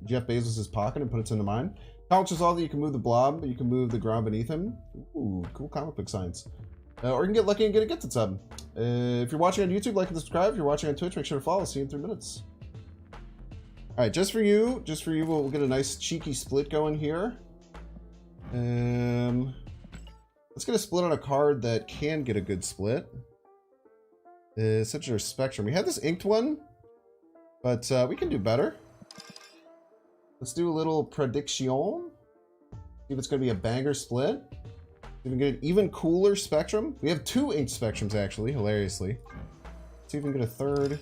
Jeff Bezos' pocket and puts it into mine. Couch is all that you can move the blob, but you can move the ground beneath him. Ooh, cool comic book science. Or you can get lucky and get a gifted sub. If you're watching on YouTube, like and subscribe. If you're watching on Twitch, make sure to follow. See you in 3 minutes. Alright, just for you, we'll get a nice cheeky split going here. Let's get a split on a card that can get a good split. Such as Spectrum. We had this inked one, but we can do better. Let's do a little prediction. See if it's going to be a banger split. See if we can get an even cooler Spectrum. We have 2 inked Spectrums, actually, hilariously. Let's see if we can get a third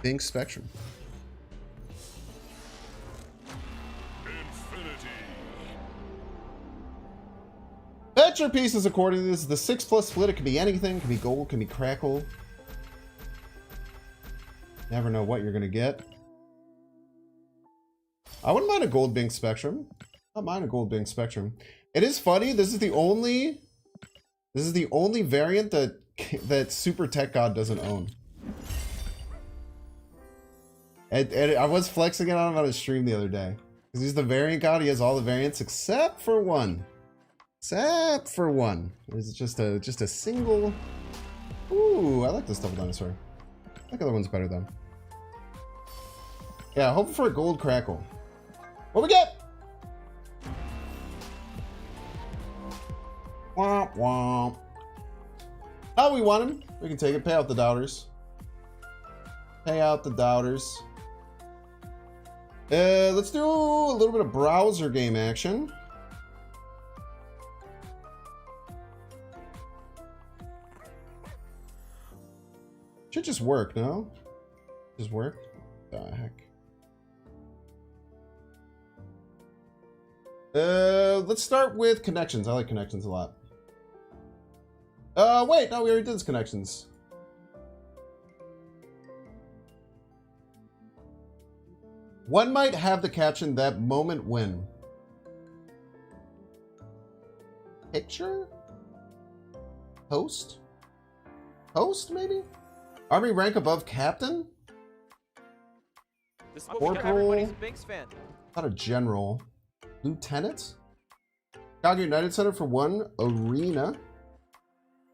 Bing Spectrum. Bet your pieces according to this. The 6+ split. It can be anything. It can be gold. It can be crackle. Never know what you're going to get. I wouldn't mind a gold Bing Spectrum. Not mind a gold Bing Spectrum. It is funny. This is the only variant that Super Tech God doesn't own. And I was flexing it on him on a stream the other day. Because he's the variant god. He has all the variants except for one. Except for one. It's just a single. Ooh, I like this double dinosaur. I think the other one's better though. Yeah, hoping for a gold crackle. What we get? Womp womp. Oh, we want him. We can take it. Pay out the doubters. Pay out the doubters. Let's do a little bit of browser game action. Should just work, no? Just work? The heck. Let's start with connections. I like connections a lot. Wait, no, we already did this connections. One might have the caption, "That moment when." Picture? Host? Host, maybe? Army rank above captain? This is what we got. Everybody's a Binks fan. Not a general. Lieutenant? Chicago United Center for 1. Arena.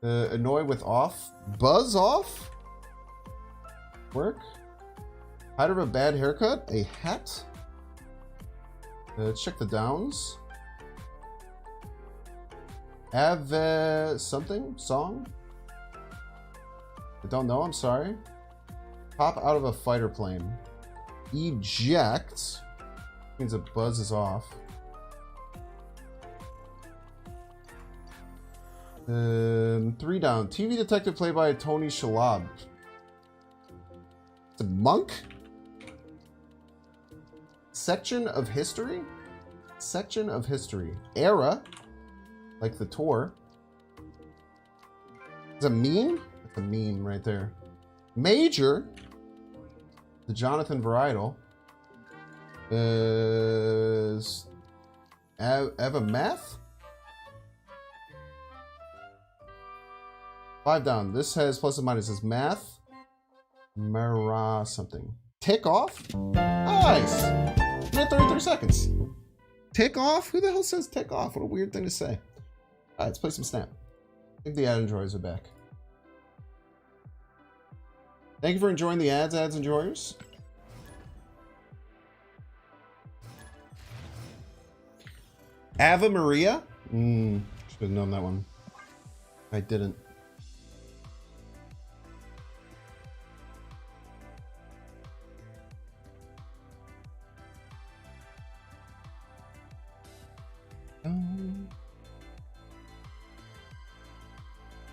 Annoy with off. Buzz off? Work. Height of a bad haircut. A hat. Check the downs. Have something? Song? I don't know, I'm sorry. Pop out of a fighter plane. Eject. Means a buzz is off. 3 down. TV detective played by Tony Shalhoub. It's a monk? Section of history? Section of history. Era. Like the tour. It's a meme? That's a meme right there. Major. The Jonathan Varietal. Eva Math? 5 down. This has plus and minuses. Math. Mara something. Tick off? Nice! Minute 33 seconds. Tick off? Who the hell says tick off? What a weird thing to say. Alright, let's play some Snap. I think the ad enjoyers are back. Thank you for enjoying the ads enjoyers. Ave Maria? Should have known that one. I didn't.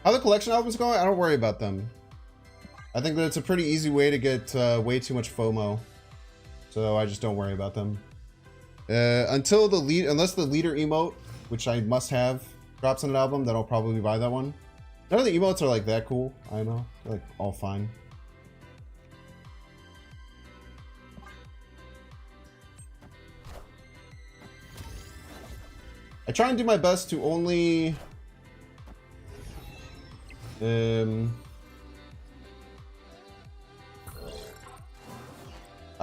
How the collection albums going? I don't worry about them. I think that it's a pretty easy way to get way too much FOMO. So I just don't worry about them. Until the lead, unless the leader emote, which I must have, drops on an album, then I'll probably buy that one. None of the emotes are like that cool. I know, they're like all fine. I try and do my best to only I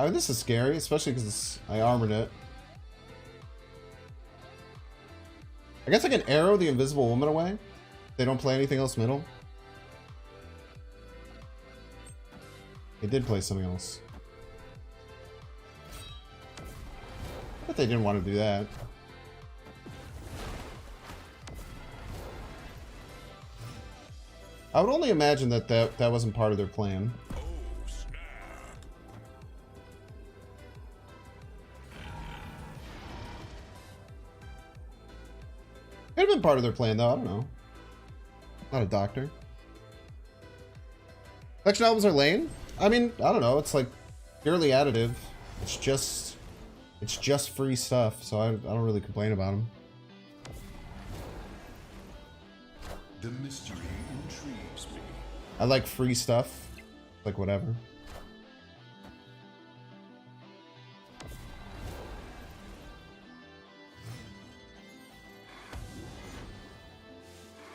mean, this is scary, especially because I armored it. I guess I can arrow the invisible woman away. They don't play anything else middle. They did play something else. But they didn't want to do that. I would only imagine that that wasn't part of their plan. Could have been part of their plan, though. I don't know. Not a doctor. Collection albums are lame. I mean, I don't know. It's like purely additive. It's just free stuff, so I don't really complain about them. The mystery intrigues me. I like free stuff. Like whatever.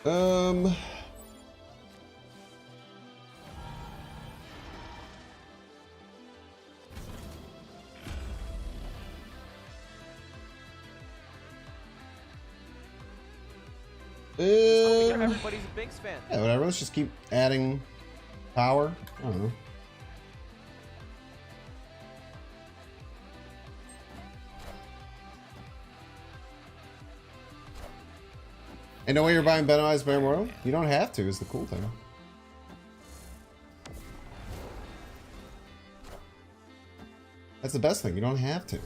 Um. Everybody's a Binks fan. Yeah, whatever. Let's just keep adding power. I don't know. And no way you're buying Venomized Baramoro? You don't have to, is the cool thing. That's the best thing, you don't have to.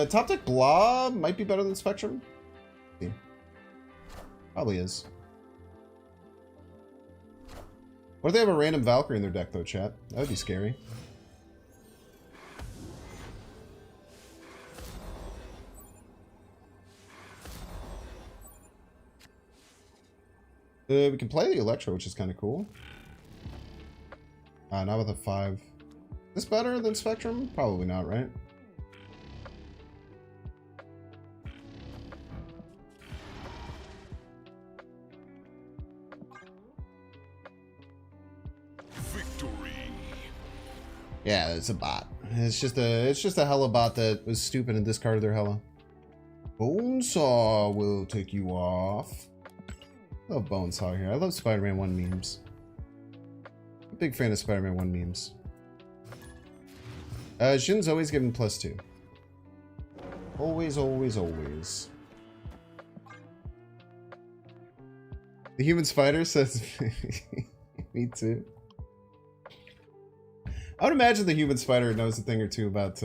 Top deck Blob might be better than Spectrum. Yeah. Probably is. What if they have a random Valkyrie in their deck though, chat? That would be scary. We can play the Electro, which is kind of cool. Not with a 5. Is this better than Spectrum? Probably not, right? Victory. Yeah, it's a bot. It's just a Hella bot that was stupid and discarded their Hella. Bonesaw will take you off. I love Bonesaw here. I love Spider-Man 1 memes. I'm a big fan of Spider-Man 1 memes. Jin's always given +2. Always, always, always. The human spider says... Me too. I would imagine the human spider knows a thing or two about...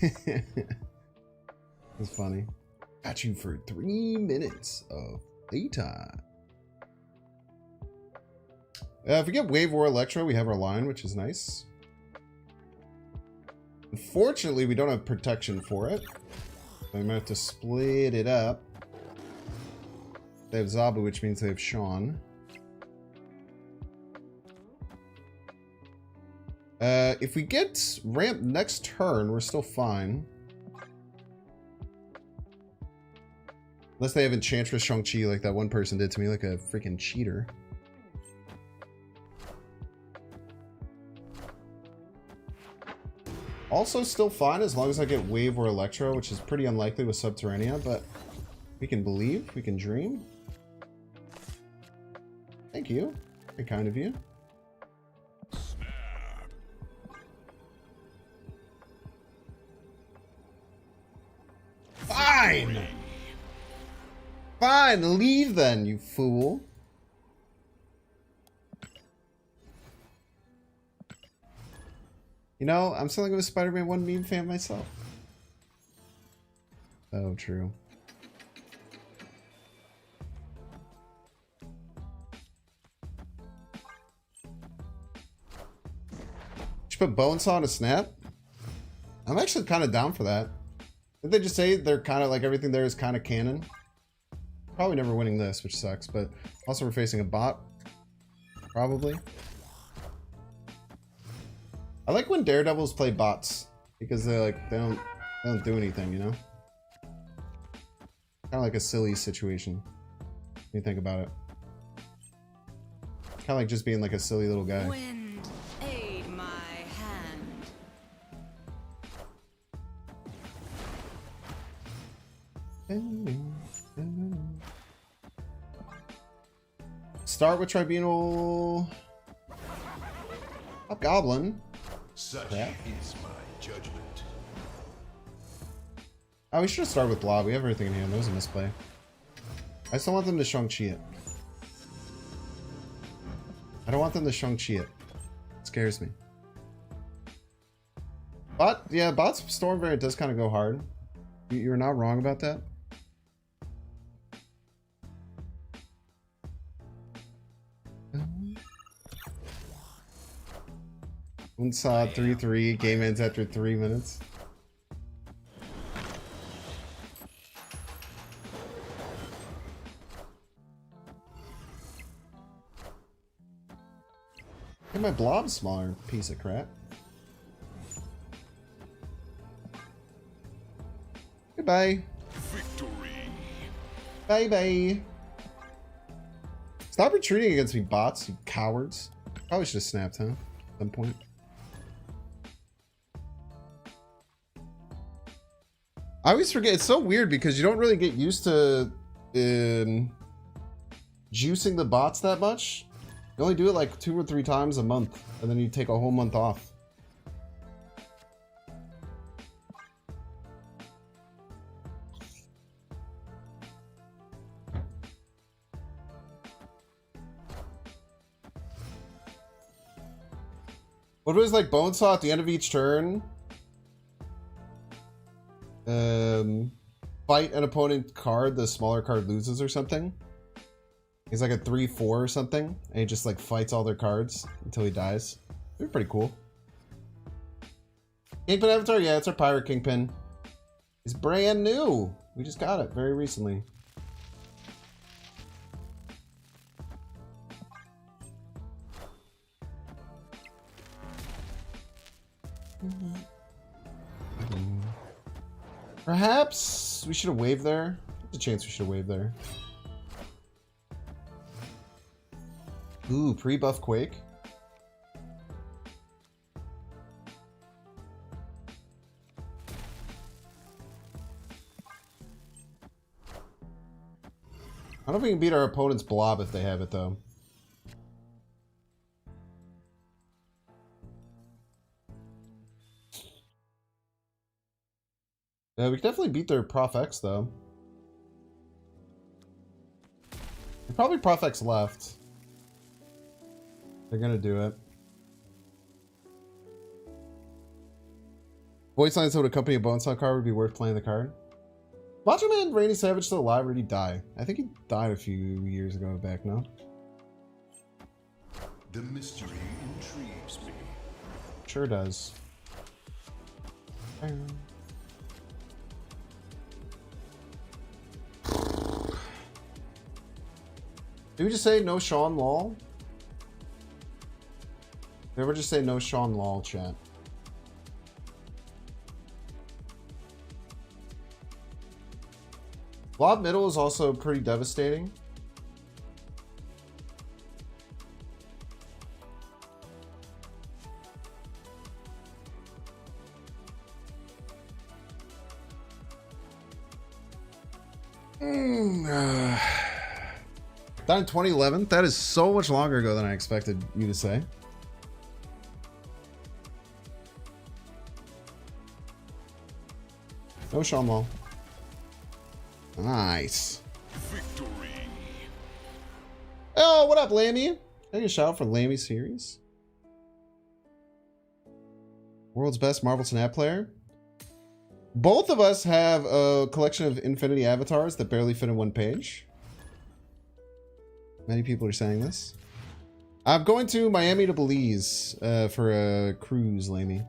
It's funny. Got you for 3 minutes of playtime. If we get Wave or Electro, we have our line, which is nice. Unfortunately, we don't have protection for it. So we might have to split it up. They have Zabu, which means they have Sean. If we get ramp next turn, we're still fine. Unless they have Enchantress Shang-Chi like that one person did to me, like a freaking cheater. Also still fine as long as I get Wave or Electro, which is pretty unlikely with Subterranea, but we can believe, we can dream. Thank you. Very kind of you. Fine! Fine, leave then, you fool. You know, I'm something of a Spider-Man 1 meme fan myself. Oh, true. Should put Bonesaw on a snap? I'm actually kind of down for that. Did they just say they're kind of like everything there is kind of canon? Probably never winning this, which sucks, but also we're facing a bot. Probably. I like when Daredevils play bots because they like they don't do anything, you know? Kind of like a silly situation. When you think about it. Kind of like just being like a silly little guy. Wind, aid my hand. Start with Tribunal. Hobgoblin. Such Yeah. is my judgment. Oh, we should have started with Blob. We have everything in hand. That was a misplay. I still want them to Shang-Chi it. I don't want them to Shang-Chi it. It scares me. But, yeah, Bot's Storm Variant does kind of go hard. You're not wrong about that. Unsod 3-3. Game ends after 3 minutes. Get my blob smaller, piece of crap. Hey, Bye. Victory. Bye bye. Stop retreating against me, bots, you cowards. Probably should have snapped, huh? At some point. I always forget. It's so weird because you don't really get used to juicing the bots that much. You only do it like 2 or 3 times a month, and then you take a whole month off. What was like Bonesaw at the end of each turn? Fight an opponent card, the smaller card loses or something. He's like a 3/4 or something, and he just like fights all their cards until he dies. They're pretty cool. Kingpin Avatar, yeah, it's our Pirate Kingpin. He's brand new. We just got it very recently. Perhaps we should have waved there. There's a chance we should have waved there. Ooh, pre-buff Quake. I don't know if we can beat our opponent's blob if they have it though. Yeah, we can definitely beat their Prof X though. There's probably Prof X left. They're gonna do it. Voice lines that would accompany a Bonesaw card would be worth playing the card. Macho Man Randy Savage still alive or did he die? I think he died a few years ago back now. The mystery intrigues me. Sure does. Did we just say no Sean Law? Did we ever just say no Sean Law, chat? Blob middle is also pretty devastating. That in 2011? That is so much longer ago than I expected you to say. No Sean Law. Nice. Victory. Oh, what up, Lammy? Take a shout out for Lammy series. World's best Marvel Snap player. Both of us have a collection of Infinity avatars that barely fit in one page. Many people are saying this. I'm going to Miami to Belize for a cruise, Lammy.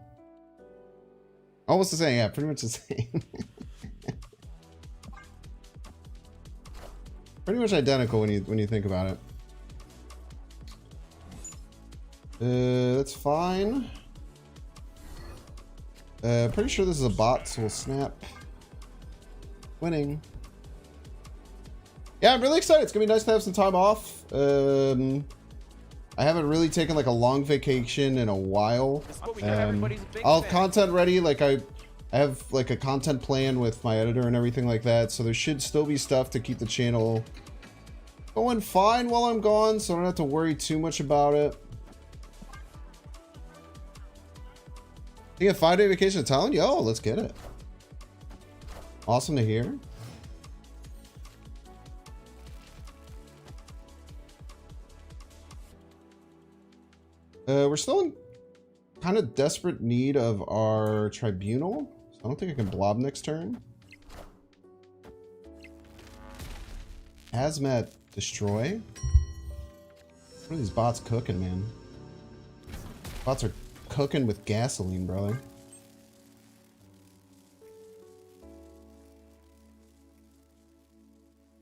Almost the same, yeah, pretty much the same. Pretty much identical when you think about it. That's fine. Pretty sure this is a bot, so we'll snap. Winning. Yeah, I'm really excited. It's gonna be nice to have some time off. I haven't really taken like a long vacation in a while. I'll have content ready. Like I have like a content plan with my editor and everything like that. So there should still be stuff to keep the channel going fine while I'm gone. So I don't have to worry too much about it. You get a 5-day vacation to Thailand? Yo, let's get it. Awesome to hear. We're still in kind of desperate need of our Tribunal. So I don't think I can blob next turn. Hazmat destroy. What are these bots cooking, man? Bots are cooking with gasoline, brother.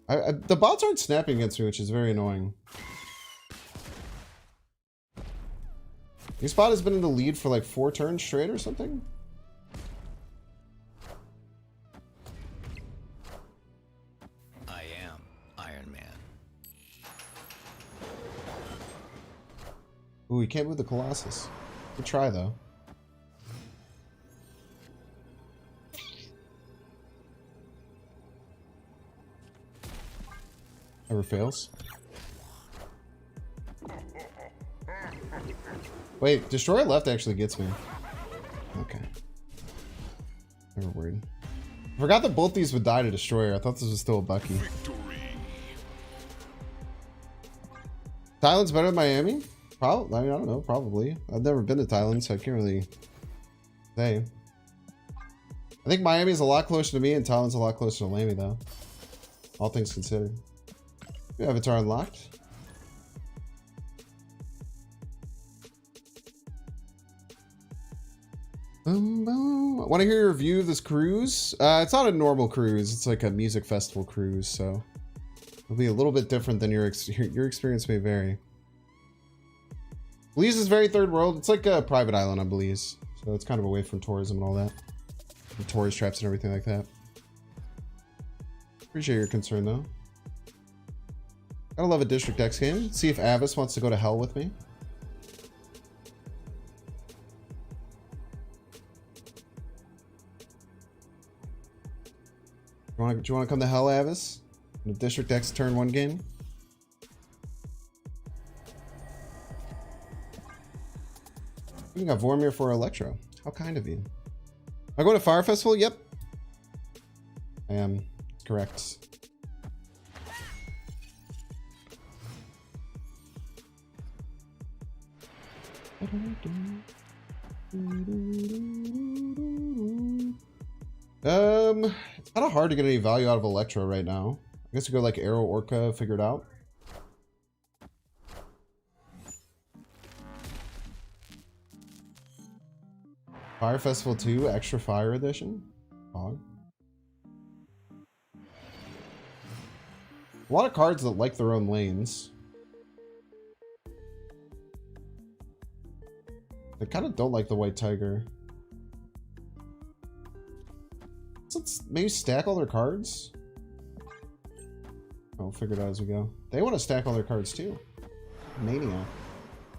The bots aren't snapping against me, which is very annoying. Your spot has been in the lead for like 4 turns straight or something. Ooh, he can't move the Colossus. Good try, though. Never fails. Wait, Destroyer left actually gets me. Okay. Never worried. I forgot that both these would die to Destroyer. I thought this was still a Bucky. Victory. Thailand's better than Miami? Probably. I mean, I don't know. Probably. I've never been to Thailand, so I can't really say. I think Miami's a lot closer to me, and Thailand's a lot closer to Lamy, though. All things considered. We have Avatar unlocked. Want to hear your review of this cruise? It's not a normal cruise. It's like a music festival cruise, so it'll be a little bit different than your experience may vary. Belize is very third world. It's like a private island on Belize, so it's kind of away from tourism and all that, the tourist traps and everything like that. Appreciate your concern, though. Gotta love a District X game. See if Avis wants to go to hell with me. Do you want to come to hell, Avis? In the District X turn 1 game? You got Vormir for Electro. How kind of you. I go to Fire Festival? Yep. I am correct. It's kind of hard to get any value out of Electro right now. I guess we go like Arrow, Orca, figure it out. Fire Festival 2, Extra Fire Edition. Fog. A lot of cards that like their own lanes. I kind of don't like the White Tiger. Let's maybe stack all their cards. I'll figure it out as we go. They want to stack all their cards too. Maniac.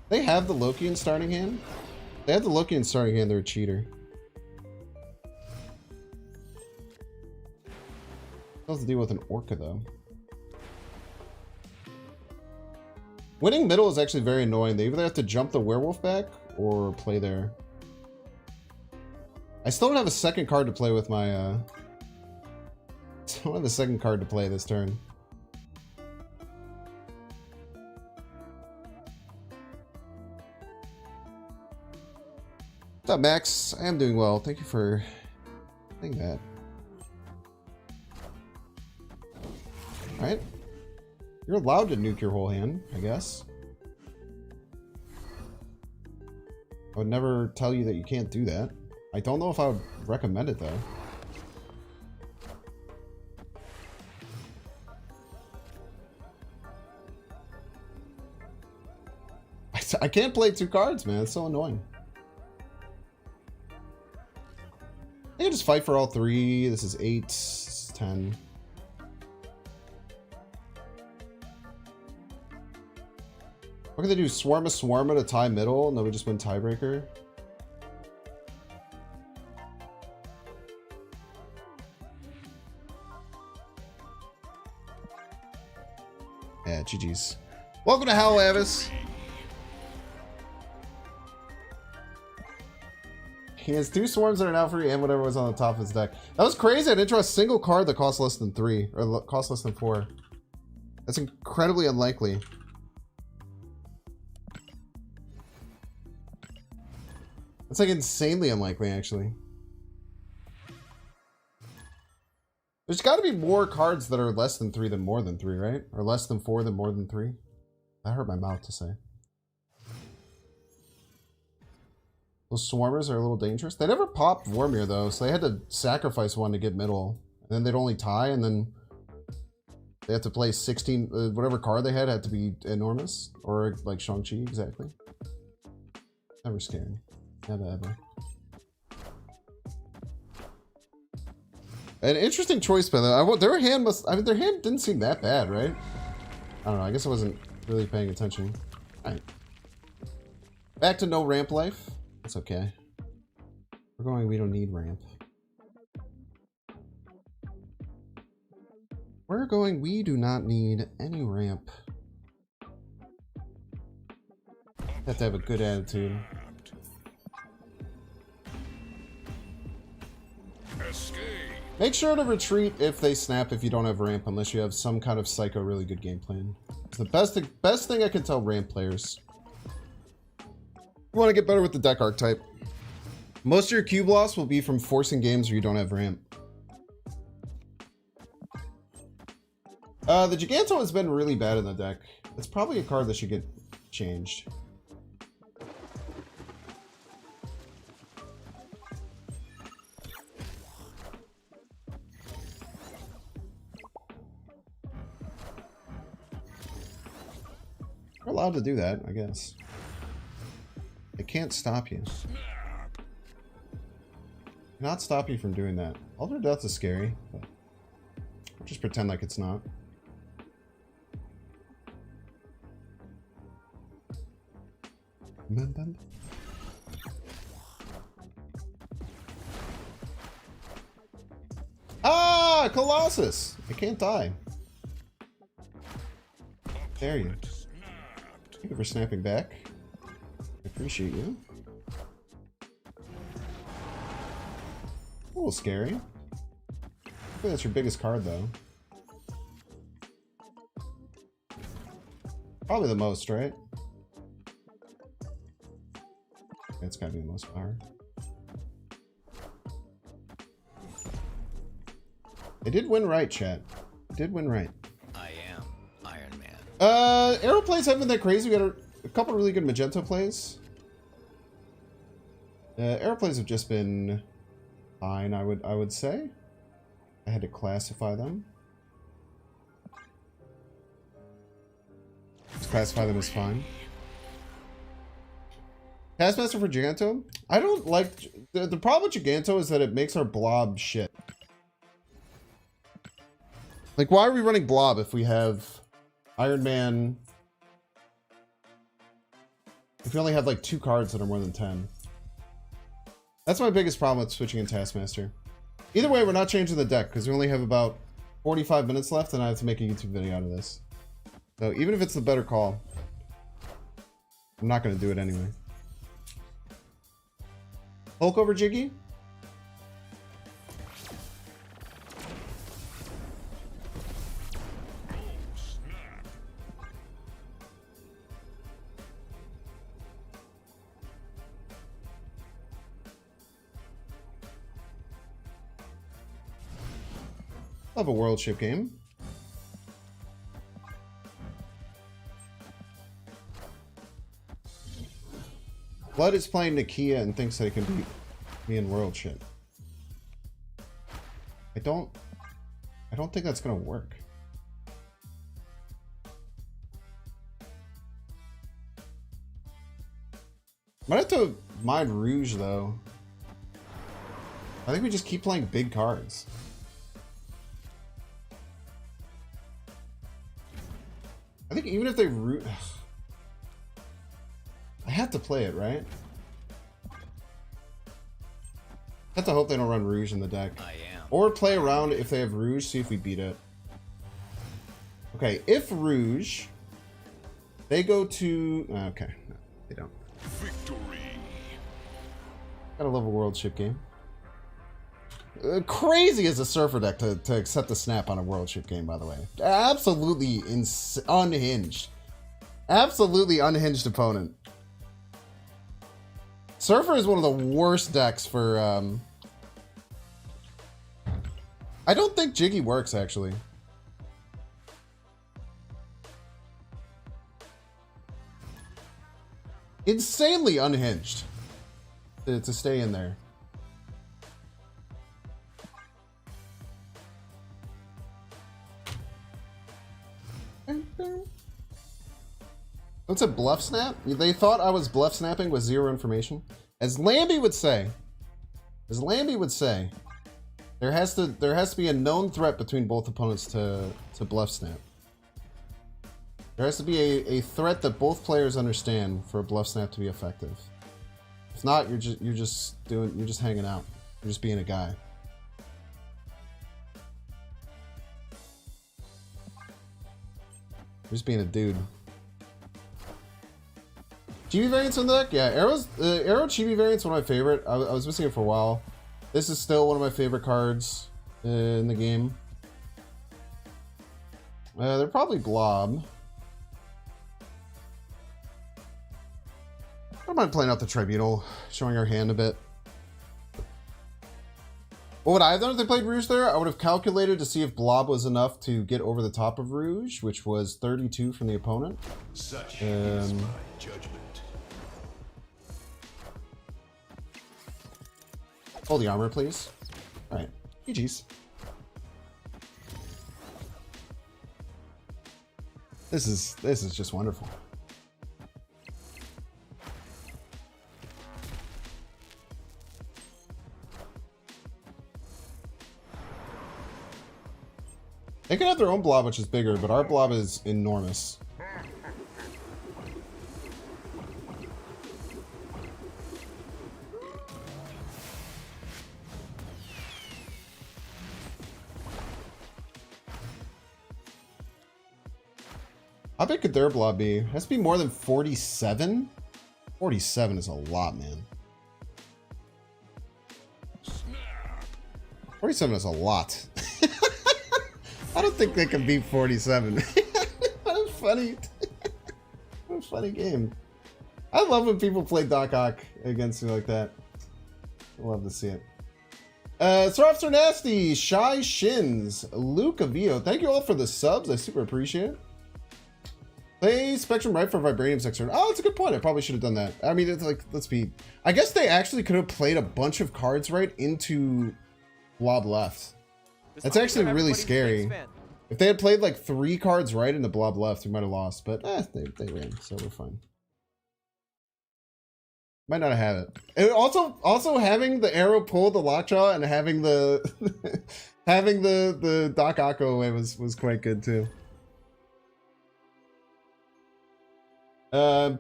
They have the Loki in starting hand. They have the Loki in starting hand. They're a cheater. Still have to deal with an Orca though. Winning middle is actually very annoying. They either have to jump the werewolf back or play there. I still don't have a second card to play with my still don't have a second card to play this turn. What's up, Max? I am doing well. Thank you for saying that. Alright. You're allowed to nuke your whole hand, I guess. I would never tell you that you can't do that. I don't know if I would recommend it, though. I can't play two cards, man. It's so annoying. I can just fight for all three. This is 8, this is 10. What can they do? Swarma to tie middle, and then we just win tiebreaker? Yeah, GG's. Welcome to Hell, Avis. He has 2 swarms that are now free and whatever was on the top of his deck. That was crazy. I didn't draw a single card that cost less than 3, or cost less than 4. That's incredibly unlikely. That's like insanely unlikely, actually. There's got to be more cards that are less than 3 than more than 3, right? Or less than 4 than more than 3. That hurt my mouth to say. Those swarmers are a little dangerous. They never popped Vormir though, so they had to sacrifice one to get middle. And then they'd only tie, and then they had to play 16. Whatever card they had to be enormous, or like Shang-Chi exactly. Never scary. Never ever. An interesting choice by them. Their hand must. I mean, their hand didn't seem that bad, right? I don't know. I guess I wasn't really paying attention. All right. Back to no ramp life. That's okay. We're going, we don't need ramp. We're going, we do not need any ramp. Have to have a good attitude. Escape. Make sure to retreat if they snap if you don't have ramp, unless you have some kind of psycho really good game plan. It's the best thing I can tell ramp players. You want to get better with the deck archetype. Most of your cube loss will be from forcing games where you don't have ramp. The Giganto has been really bad in the deck. It's probably a card that should get changed. You're allowed to do that, I guess. They can't stop you. Not stop you from doing that. Alter Death is scary, but I'll just pretend like it's not. Ah, Colossus! I can't die. There you. Thank you for snapping back. I appreciate you. A little scary. I think that's your biggest card, though. Probably the most, right? It's gotta be the most power. They did win right, chat. They did win right. I am Iron Man. Arrow plays haven't been that crazy. We got a couple really good Magento plays. Arrow plays have just been fine, I would say. I had to classify them. Just classify them as fine. Taskmaster for Giganto? I don't like... The problem with Giganto is that it makes our blob shit. Like, why are we running blob if we have Iron Man... If we only have, like, 2 cards that are more than 10. That's my biggest problem with switching in Taskmaster. Either way, we're not changing the deck, because we only have about 45 minutes left, and I have to make a YouTube video out of this. So, even if it's the better call, I'm not going to do it anyway. Hulk over Jiggy? Love a world ship game. Blood is playing Nakia and thinks that he can beat me in world ship. I don't think that's gonna work. Might have to mind Rouge though. I think we just keep playing big cards. I think even if they root, I have to play it, right? I have to hope they don't run Rouge in the deck. I am. Or play around if they have Rouge, see if we beat it. Okay, if Rouge, they go to... Okay, no, they don't. Victory. Gotta love a world ship game. Crazy as a Surfer deck to accept the snap on a world ship game, by the way. Absolutely unhinged. Absolutely unhinged opponent. Surfer is one of the worst decks for... I don't think Jiggy works, actually. Insanely unhinged to stay in there. What's a bluff snap? They thought I was bluff snapping with 0 information. As Lambie would say, there has to be a known threat between both opponents to bluff snap. There has to be a threat that both players understand for a bluff snap to be effective. If not, you're just hanging out. You're just being a guy. You're just being a dude. Chibi variants on the deck? Yeah, Arrow Chibi variant's one of my favorite. I was missing it for a while. This is still one of my favorite cards in the game. They're probably Blob. I don't mind playing out the Tribunal, showing our hand a bit. What would I have done if they played Rouge there? I would have calculated to see if Blob was enough to get over the top of Rouge, which was 32 from the opponent. Such is my judgment. Hold the armor, please. Alright. GG's. This is just wonderful. They can have their own blob, which is bigger, but our blob is enormous. How big could their blob be? It has to be more than 47? 47 is a lot, man. 47 is a lot. I don't think they can beat 47. What a funny game. I love when people play Doc Ock against me like that. I love to see it. Sir Nasty, Shy Shins, Luke Avio. Thank you all for the subs. I super appreciate it. Play Spectrum right for Vibranium Sector. Oh, that's a good point. I probably should have done that. I mean, it's like, let's be... I guess they actually could have played a bunch of cards right into Blob left. That's actually really scary. If they had played like 3 cards right into Blob left, we might have lost. But they ran, so we're fine. Might not have it. And also having the arrow pull the lockjaw and having the having the Doc Ock away was quite good too.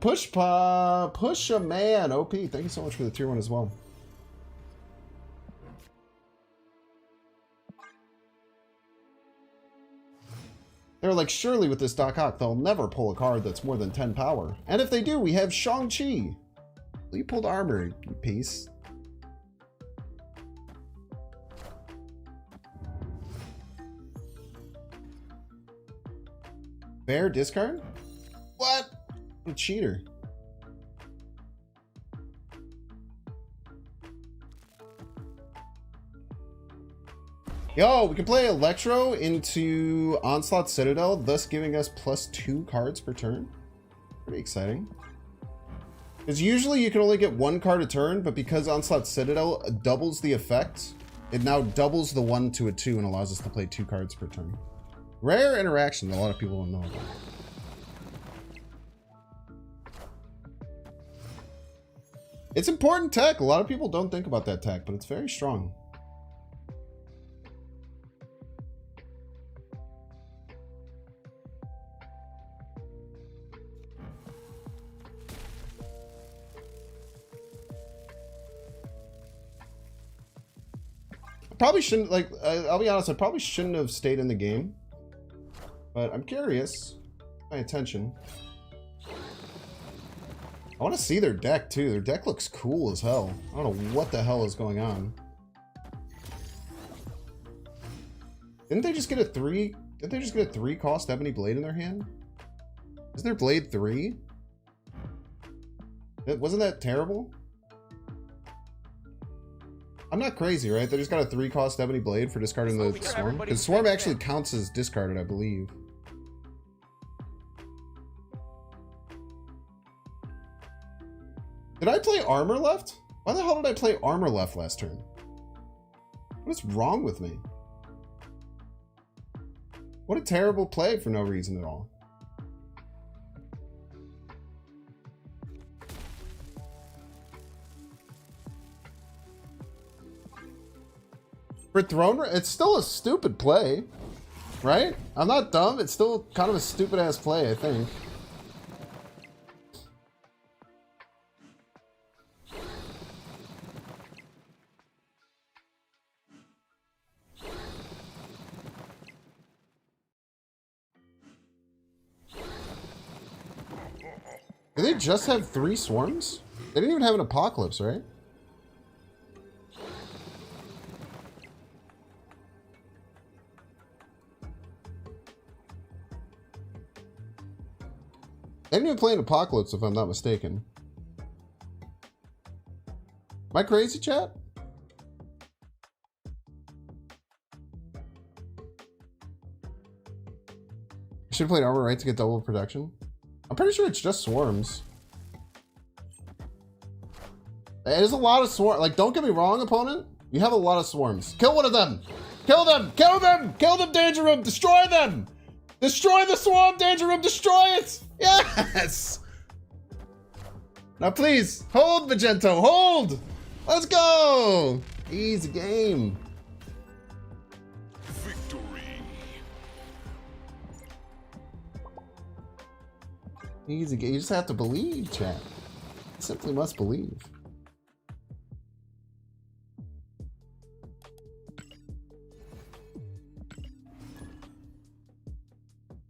Push a man, OP. Thank you so much for the tier 1 as well. They're like, surely with this Doc Ock, they'll never pull a card that's more than 10 power. And if they do, we have Shang-Chi. You pulled armor, you piece. Bear discard? What? I'm a cheater. Yo, we can play Electro into Onslaught Citadel, thus giving us +2 cards per turn. Pretty exciting. Because usually you can only get 1 card a turn, but because Onslaught Citadel doubles the effect, it now doubles the 1 to a 2 and allows us to play 2 cards per turn. Rare interaction that a lot of people don't know about. It's important tech. A lot of people don't think about that tech, but it's very strong. Probably shouldn't, like, I'll be honest, I probably shouldn't have stayed in the game. But I'm curious. My attention. I want to see their deck, too. Their deck looks cool as hell. I don't know what the hell is going on. Didn't they just get a 3? Didn't they just get a 3 cost Ebony Blade in their hand? Isn't their Blade 3? Wasn't that terrible? I'm not crazy, right? They just got a 3 cost Ebony Blade for discarding the Swarm? Because Swarm actually counts as discarded, I believe. Did I play Armor left? Why the hell did I play Armor left last turn? What is wrong with me? What a terrible play for no reason at all. For Throne, it's still a stupid play, Right? I'm not dumb. It's still kind of a stupid ass play, I think. Do they just have 3 swarms? They didn't even have an apocalypse, right? They didn't even play an apocalypse, if I'm not mistaken. Am I crazy, chat? I should have played armor right to get double production. I'm pretty sure it's just swarms. It is a lot of swarms. Like, don't get me wrong, opponent. You have a lot of swarms. Kill one of them. Kill them. Kill them. Kill them, Danger Room. Destroy them. Destroy the swarm, Danger Room. Destroy it. Yes. Now, please, hold, Magento. Hold. Let's go. Easy game. Easy game. You just have to believe, chat. Simply must believe.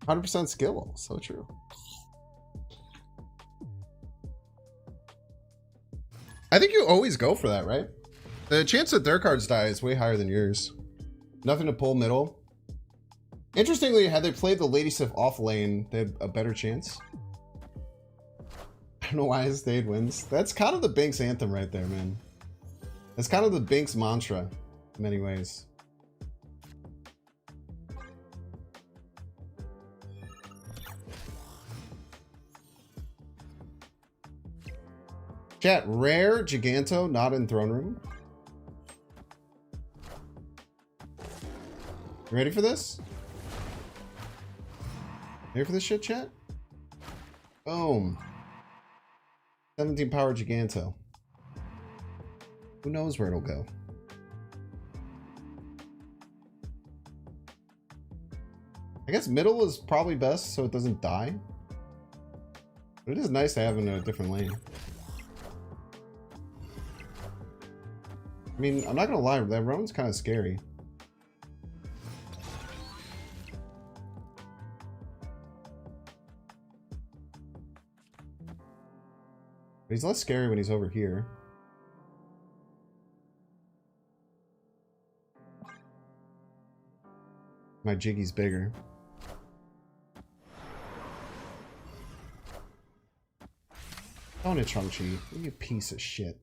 %100% skill. So true. I think you always go for that, right? The chance that their cards die is way higher than yours. Nothing to pull middle. Interestingly, had they played the Lady Sif off lane, they had a better chance. I don't know why his Stade wins. That's kind of the Binks anthem right there, man. That's kind of the Binks mantra in many ways. Chat, rare Giganto not in throne room. You ready for this? Ready for this shit, chat? Boom. 17 power Giganto. Who knows where it'll go? I guess middle is probably best so it doesn't die. But it is nice to have in a different lane. I mean, I'm not gonna lie, that Roam's kind of scary. But he's less scary when he's over here. My Jiggy's bigger. Own it, Chong-Chi. You piece of shit.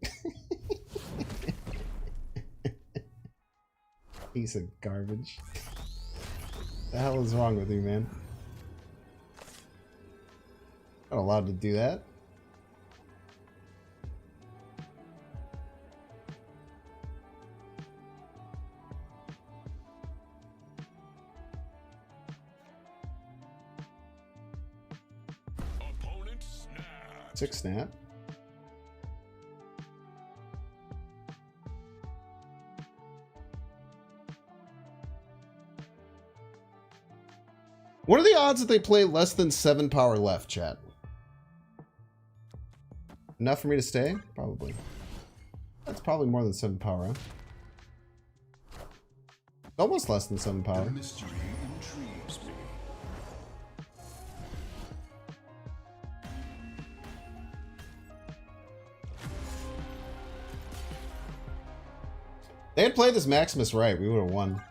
Piece of garbage. The hell is wrong with you, man? Not allowed to do that. Opponent snap. 6 snap. What are the odds that they play less than 7 power left, chat? Enough for me to stay? Probably. That's probably more than 7 power, huh? Almost less than 7 power. The mystery intrigues me. They had played this Maximus right, we would have won. Would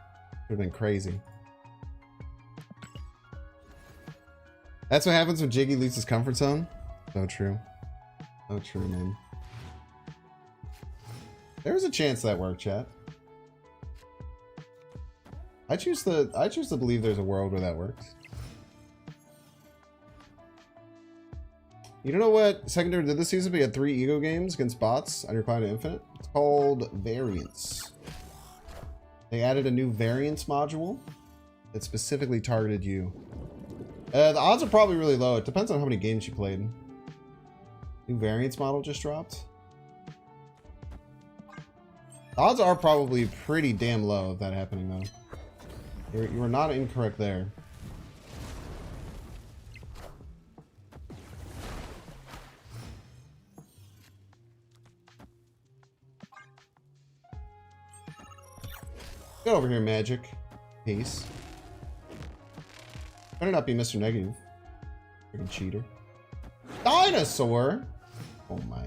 have been crazy. That's what happens when Jiggy leaves his comfort zone? So true. So true, man. There was a chance that worked, chat. I choose to believe there's a world where that works. You don't know what Secondary did this season? We had 3 ego games against bots on your Climb to Infinite. It's called Variance. They added a new Variance module that specifically targeted you. The odds are probably really low. It depends on how many games you played. New Variance model just dropped. The odds are probably pretty damn low of that happening, though. You are not incorrect there. Get over here, Magic. Peace. Better not be Mr. Negative. Freaking cheater. Dinosaur! Oh my.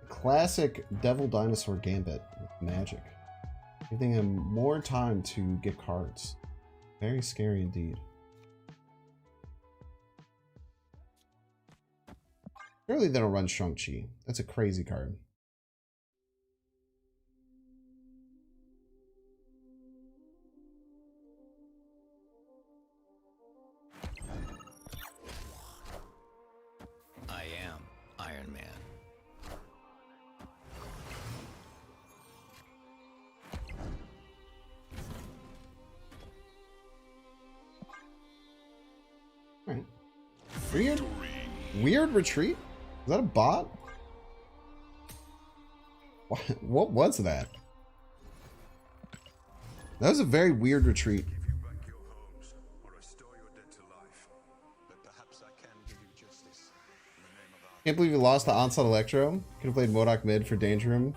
Classic Devil Dinosaur Gambit with Magic. Giving him more time to get cards. Very scary indeed. Surely they don't run Shang-Chi. That's a crazy card. I am Iron Man. Alright. Weird retreat? Is that a bot? What was that? That was a very weird retreat. Give you back your homes, or restore your dead to life. But perhaps I can give you justice in the name of our... Can't believe you lost to Onslaught Electro. Could have played MODOK mid for Danger Room.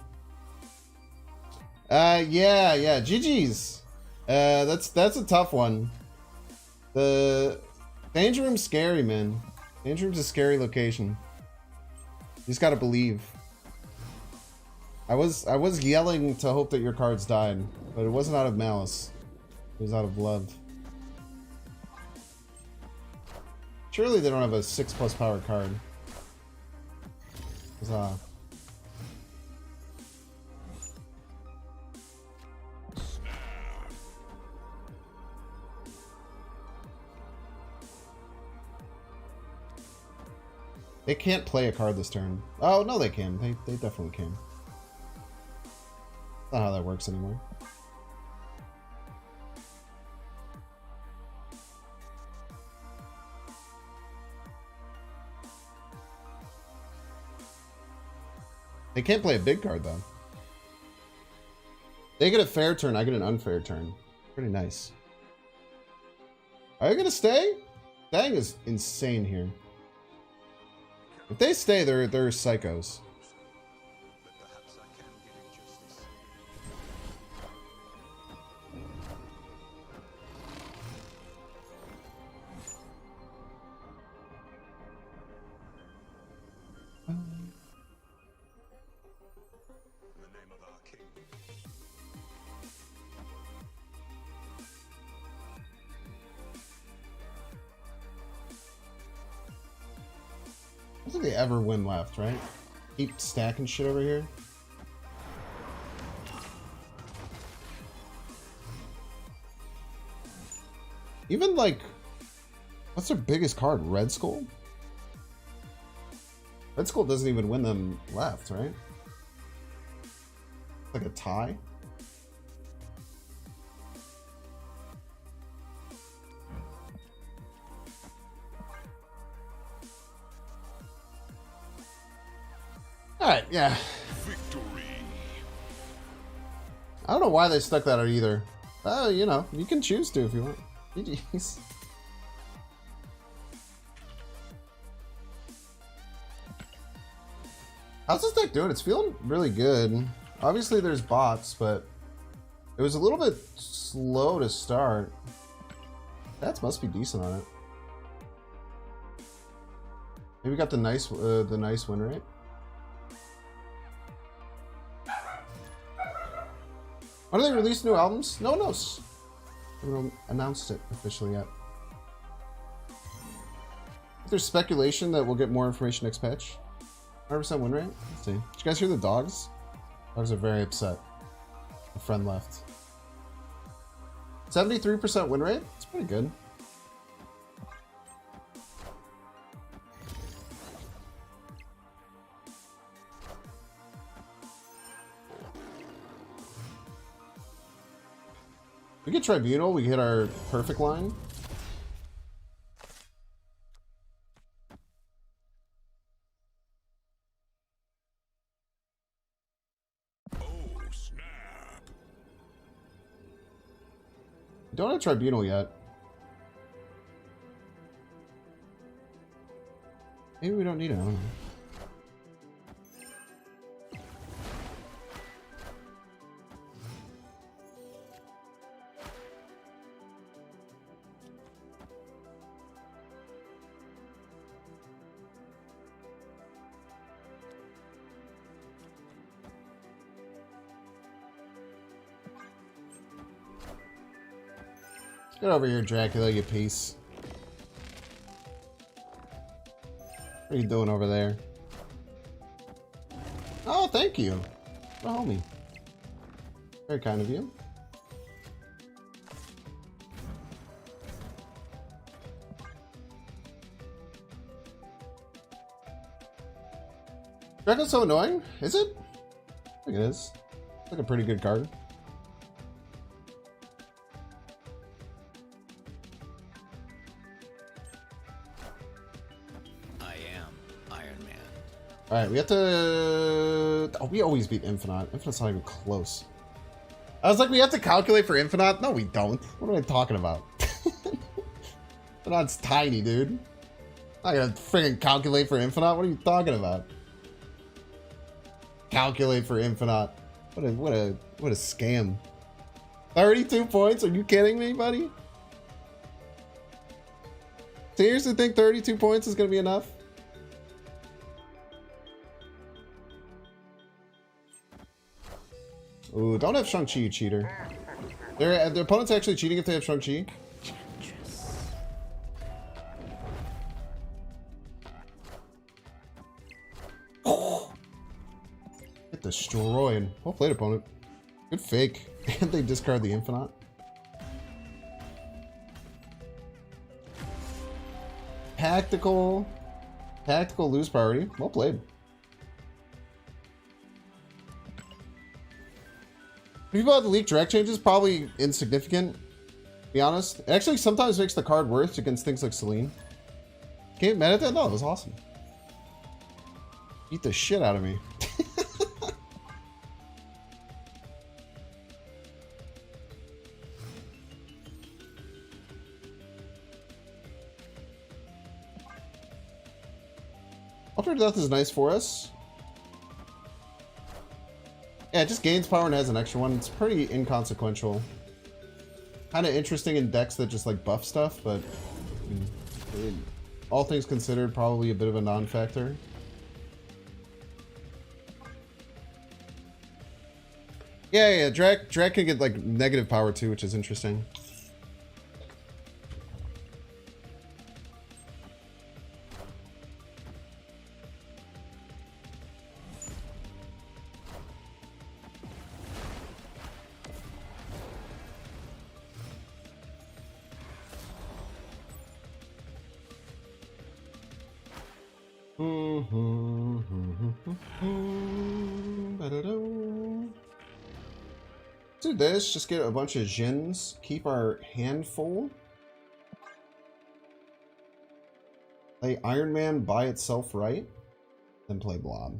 Yeah. GG's. That's a tough one. The Danger Room's scary, man. Danger Room's a scary location. You just gotta believe. I was yelling to hope that your cards died, but it wasn't out of malice. It was out of love. Surely they don't have a 6+ power card. Huzzah. They can't play a card this turn. Oh, no, they can. They definitely can. That's not how that works anymore. They can't play a big card, though. They get a fair turn, I get an unfair turn. Pretty nice. Are you gonna stay? Dang is insane here. If they stay, they're psychos. But perhaps I can give you justice. In the name of our king. I don't think they ever win left, right? Keep stacking shit over here. Even like, what's their biggest card? Red Skull? Red Skull doesn't even win them left, right? Like a tie? Alright, yeah. Victory. I don't know why they stuck that out either. You know, you can choose to if you want. GG's. How's this deck doing? It's feeling really good. Obviously there's bots, but it was a little bit slow to start. That must be decent on it. Maybe got the nice win rate. When do they release new albums? No one knows. They haven't announced it officially yet. There's speculation that we'll get more information next patch. 100% win rate? Let's see. Did you guys hear the dogs? Dogs are very upset. A friend left. 73% win rate? That's pretty good. We get Tribunal, we hit our perfect line. Don't have Tribunal yet. Maybe we don't need it. I don't know. Get over here, Dracula, you piece. What are you doing over there? Oh, thank you. The homie. Very kind of you. Dracula's so annoying? Is it? I think it is. It's like a pretty good card. Alright, we have to... Oh, we always beat Infinite. Infinite's not even close. I was like, we have to calculate for Infinite? No, we don't. What am I talking about? Infinite's tiny, dude. I'm not gonna freaking calculate for Infinite. What are you talking about? Calculate for Infinite. What a scam. 32 points? Are you kidding me, buddy? Seriously think 32 points is gonna be enough? Ooh, don't have Shang-Chi, you cheater. Their opponent's actually cheating if they have Shang-Chi. Oh. Get destroyed. Well played, opponent. Good fake. And they discard the Infinite. Tactical. Tactical lose priority. Well played. People have the leak direct changes, probably insignificant, to be honest. It actually sometimes makes the card worse against things like Celine. Can't mad at that? No, it was awesome. Beat the shit out of me. Alter Death is nice for us. Yeah, it just gains power and has an extra one. It's pretty inconsequential. Kind of interesting in decks that just like buff stuff, but all things considered, probably a bit of a non-factor. Yeah, Drac can get like negative power too, which is interesting. Do this, just get a bunch of Jins, keep our hand full. Play Iron Man by itself right, then play Blob.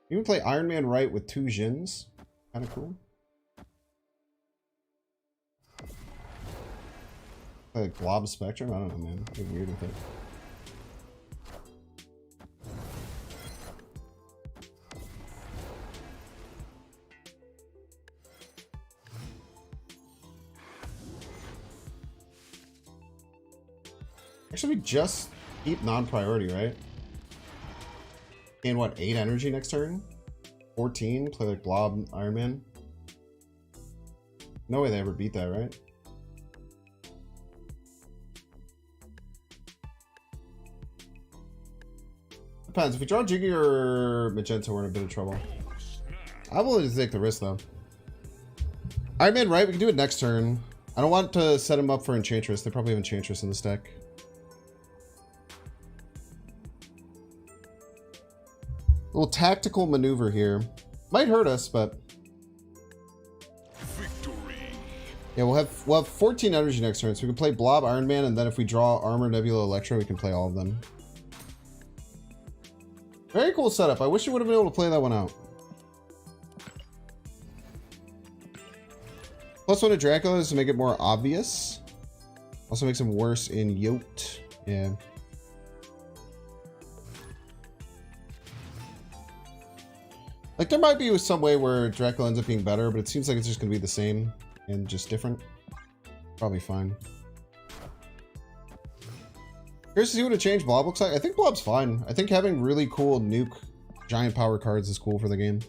You can play Iron Man right with 2 Jins, kind of cool. Like Blob Spectrum? I don't know, man. Get weird with it. Actually, we just keep non-priority, right? Gain what, 8 energy next turn? 14? Play like Blob Iron Man? No way they ever beat that, right? Depends. If we draw Jiggy or Magenta, we're in a bit of trouble. I'm willing to take the risk, though. Iron Man right, we can do it next turn. I don't want to set him up for Enchantress. They probably have Enchantress in this deck. A little tactical maneuver here. Might hurt us, but... Victory. Yeah, we'll have 14 energy next turn, so we can play Blob, Iron Man, and then if we draw Armor, Nebula, Electro, we can play all of them. Very cool setup. I wish you would have been able to play that one out. +1 to Dracula is to make it more obvious. Also makes him worse in Yoked. Yeah. Like, there might be some way where Dracula ends up being better, but it seems like it's just going to be the same and just different. Probably fine. Curious to see what a change Blob looks like. I think Blob's fine. I think having really cool nuke giant power cards is cool for the game.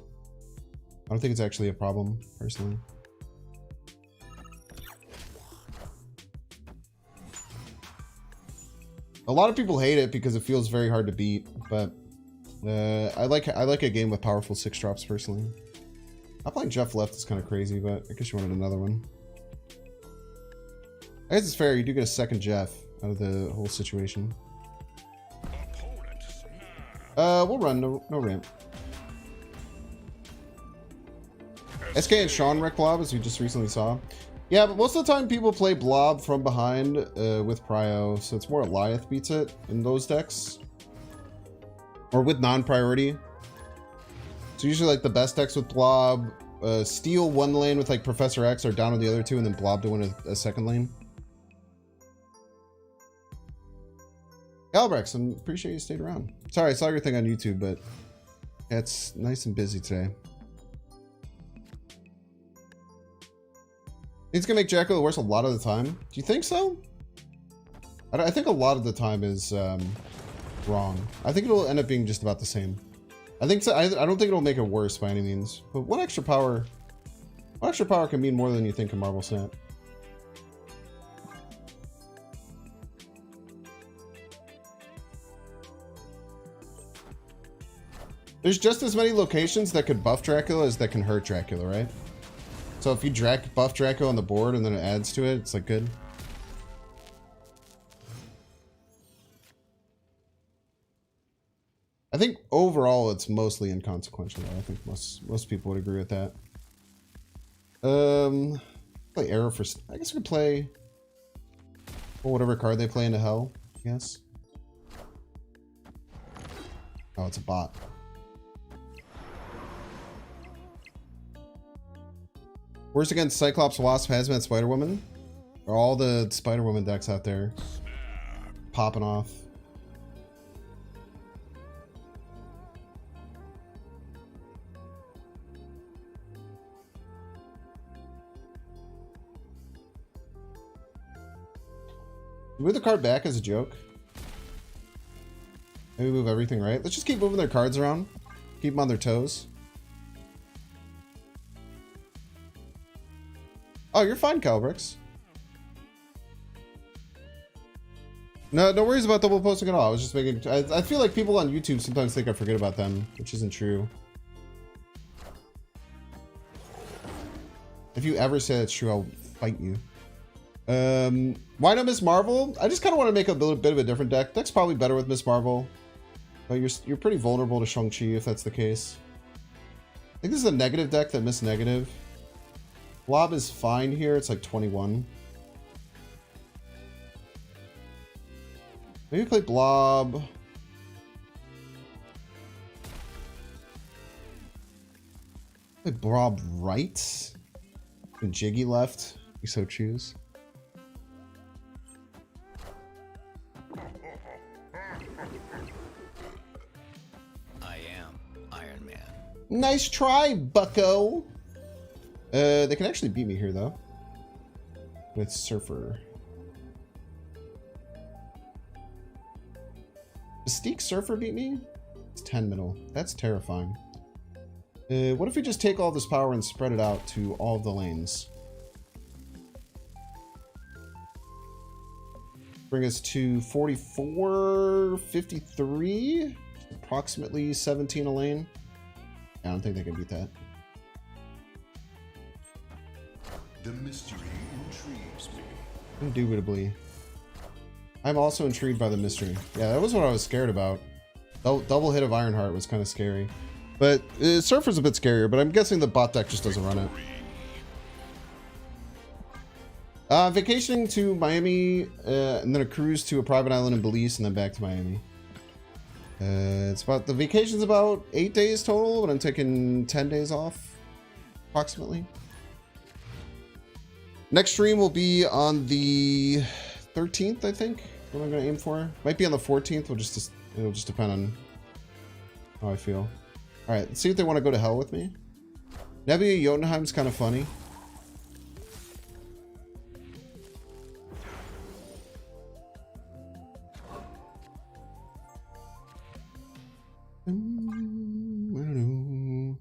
I don't think it's actually a problem, personally. A lot of people hate it because it feels very hard to beat, but I like a game with powerful 6-drops personally. Not playing Jeff left is kind of crazy, but I guess you wanted another one. I guess it's fair. You do get a second Jeff out of the whole situation. We'll run. No ramp. SK and Sean wreck Blob, as we just recently saw. Yeah, but most of the time people play Blob from behind with Prio, so it's more Eliath beats it in those decks. Or with non-priority. So usually like the best decks with Blob, steal one lane with like Professor X or down on the other two, and then Blob to win a second lane. Galbrex, I appreciate you stayed around. Sorry, I saw your thing on YouTube, but it's nice and busy today. It's gonna make Dracula worse a lot of the time. Do you think so? I think a lot of the time is wrong. I think it'll end up being just about the same. I think so. I don't think it'll make it worse by any means. But one extra power can mean more than you think in Marvel Snap. There's just as many locations that could buff Dracula as that can hurt Dracula, right? So if you buff Dracula on the board and then it adds to it, it's like good. I think overall it's mostly inconsequential. I think most people would agree with that. Play Arrow for. I guess we could play whatever card they play into Hell. I guess. Oh, it's a bot. Worst against Cyclops, Wasp, Hazmat, Spider-Woman. Are all the Spider-Woman decks out there popping off. Move the card back as a joke. Maybe move everything right. Let's just keep moving their cards around. Keep them on their toes. Oh, you're fine, Calbrix. No worries about double posting at all. I was just making... I feel like people on YouTube sometimes think I forget about them, which isn't true. If you ever say that's true, I'll fight you. Why not Miss Marvel? I just kind of want to make a bit of a different deck. Deck's probably better with Miss Marvel. But you're pretty vulnerable to Shang-Chi if that's the case. I think this is a negative deck that missed negative. Blob is fine here. It's like 21. Maybe play Blob. Play Blob right. And Jiggy left. You so choose. I am Iron Man. Nice try, bucko. They can actually beat me here, though. With Surfer. Mystique Surfer beat me? It's 10 middle. That's terrifying. What if we just take all this power and spread it out to all of the lanes? Bring us to 44, 53? Approximately 17 a lane. I don't think they can beat that. The mystery intrigues me. Indubitably. I'm also intrigued by the mystery. Yeah, that was what I was scared about. Double hit of Ironheart was kind of scary. But Surfer's a bit scarier, but I'm guessing the bot deck just doesn't run it. Vacationing to Miami, and then a cruise to a private island in Belize, and then back to Miami. It's about, the vacation's about 8 days total, but I'm taking 10 days off, approximately. Next stream will be on the 13th, I think. What I'm gonna aim for. Might be on the 14th. It'll just depend on how I feel. All right, let's see if they want to go to hell with me. Nebula Jotunheim's kind of funny. I don't know.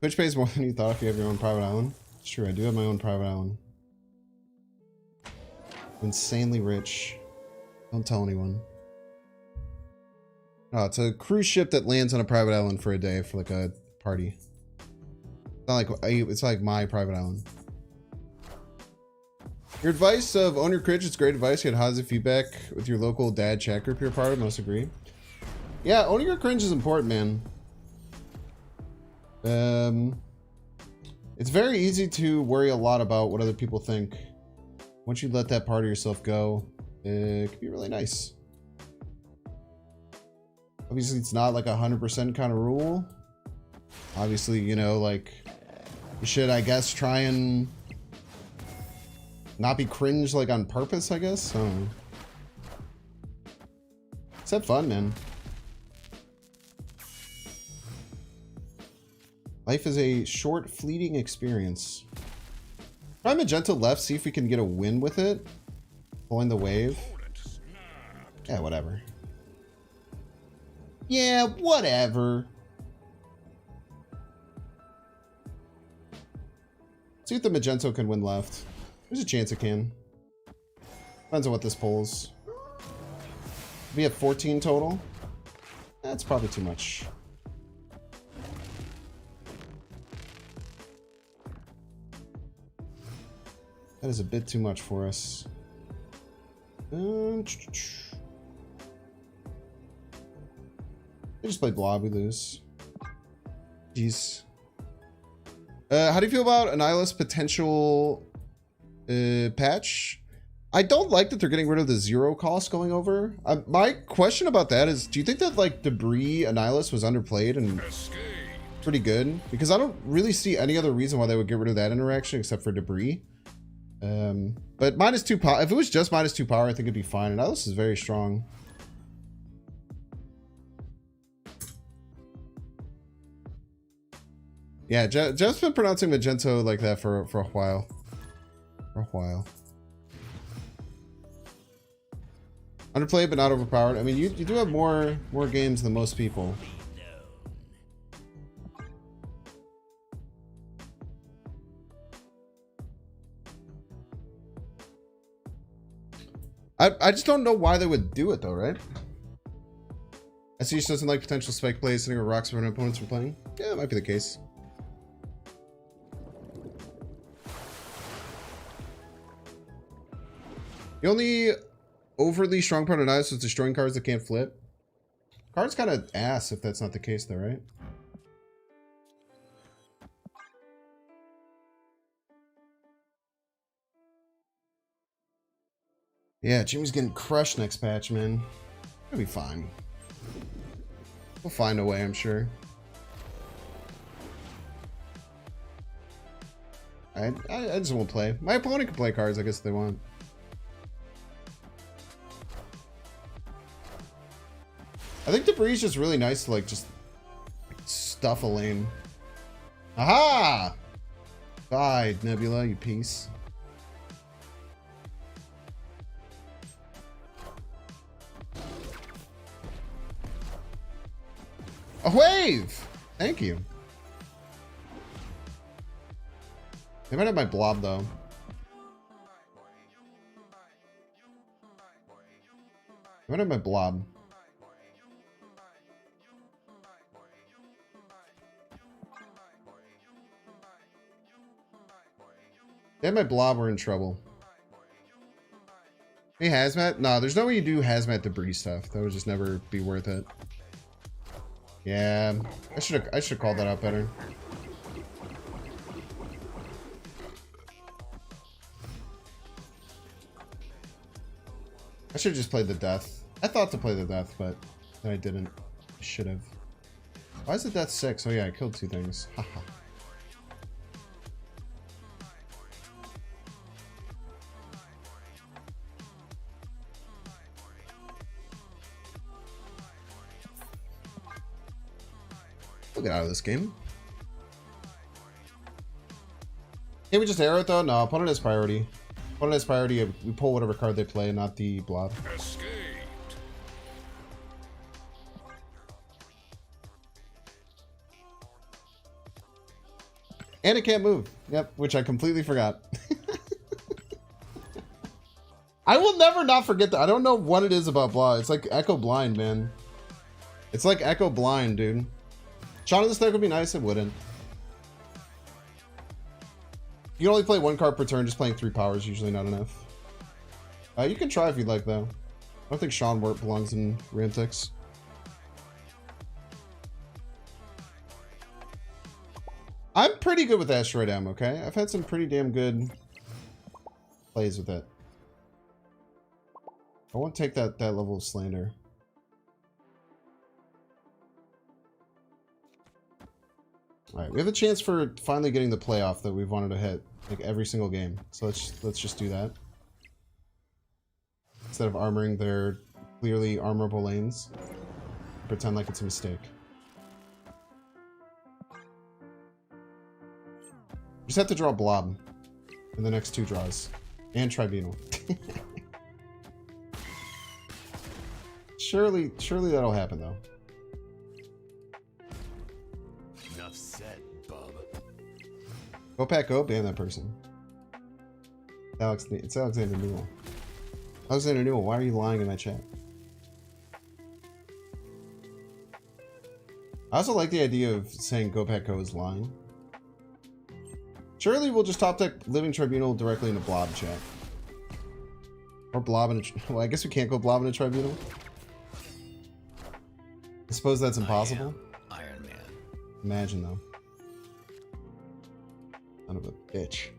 Twitch pays more than you thought if you have your own private island. It's true, I do have my own private island. Insanely rich. Don't tell anyone. Oh, it's a cruise ship that lands on a private island for a day for like a party. It's like my private island. Your advice of own your cringe is great advice. You had positive feedback with your local dad chat group you're part of. Most agree. Yeah, owning your cringe is important, man. It's very easy to worry a lot about what other people think. Once you let that part of yourself go, it can be really nice. Obviously, it's not like 100% kind of rule. Obviously, you know, like, you should, I guess, try and not be cringe, like, on purpose, I guess. I don't know. Let's have fun, man. Life is a short, fleeting experience. Try Magenta left, see if we can get a win with it. Pulling the wave. Yeah, whatever. Yeah, whatever. See if the Magento can win left. There's a chance it can. Depends on what this pulls. We have 14 total. That's probably too much. That is a bit too much for us. They just play blob, we lose. Jeez. How do you feel about Annihilus potential patch? I don't like that they're getting rid of the 0 cost going over. My question about that is, do you think that like Debris Annihilus was underplayed and pretty good? Because I don't really see any other reason why they would get rid of that interaction except for Debris. But -2 power, if it was just -2 power, I think it'd be fine. And Annihilus is very strong. Yeah, Jeff's been pronouncing Magento like that for a while. Underplayed but not overpowered. I mean, you do have more games than most people. I just don't know why they would do it though, right? SC doesn't like potential spike plays sitting with rocks prevent opponents from playing. Yeah, that might be the case. The only overly strong part of Annihilus is destroying cards that can't flip. Card's kind of ass if that's not the case though, right? Yeah, Jimmy's getting crushed next patch, man. It'll be fine. We'll find a way, I'm sure. I just won't play. My opponent can play cards, I guess, if they want. I think Debris is just really nice to, like, just stuff a lane. Aha! Bye, Nebula, you piece. A wave! Thank you. They might have my blob though. They might have my blob. They have my blob, we're in trouble. Hey, hazmat? No, there's no way you do hazmat Debris stuff. That would just never be worth it. Yeah, I should have called that out better. I should have just played the death. I thought to play the death, but then I didn't. I should have. Why is it death 6? Oh yeah, I killed 2 things. Haha. We'll get out of this game. Can't we just arrow it though? No, opponent has priority. Opponent has priority. We pull whatever card they play, not the blob. Escaped. And it can't move. Yep, which I completely forgot. I will never not forget that. I don't know what it is about Blah. It's like Echo Blind, man. It's like Echo Blind, dude. Shaun of the Snake would be nice. It wouldn't. You can only play 1 card per turn. Just playing 3 power is usually not enough. You can try if you'd like, though. I don't think Sean Wort belongs in Rantix. I'm pretty good with Asteroid M, okay? I've had some pretty damn good plays with it. I won't take that level of slander. Alright, we have a chance for finally getting the playoff that we've wanted to hit, like every single game. So let's just do that. Instead of armoring their clearly armorable lanes. Pretend like it's a mistake. Just have to draw Blob in the next 2 draws. And Tribunal. Surely that'll happen, though. Enough said, bub. Go Pack Go, ban that person. It's Alexander Newell. Alexander Newell, why are you lying in my chat? I also like the idea of saying Go Pack Go is lying. Surely we'll just top deck Living Tribunal directly into Blob chat. Or Blob in a... Well, I guess we can't go Blob in a Tribunal. I suppose that's impossible. Iron Man. Imagine, though. Son of a bitch.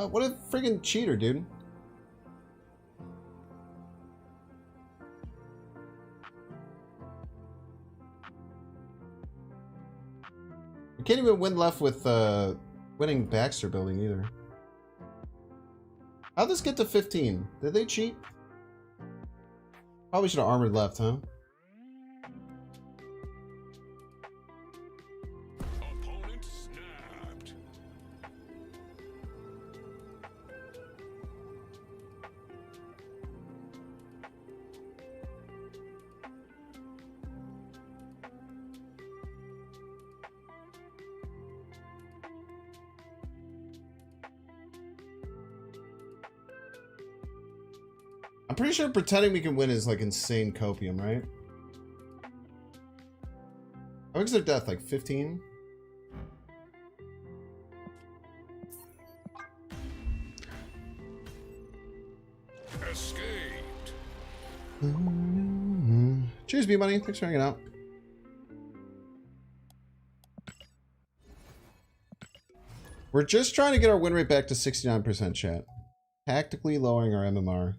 What a friggin' cheater, dude. We can't even win left with winning Baxter building either. How'd this get to 15? Did they cheat? Probably should have armored left, huh? Opponent snapped. I'm pretty sure pretending we can win is like insane copium, right? How much is their death? Like 15? Escaped. Cheers, B-Money. Thanks for hanging out. We're just trying to get our win rate back to 69%, chat. Tactically lowering our MMR.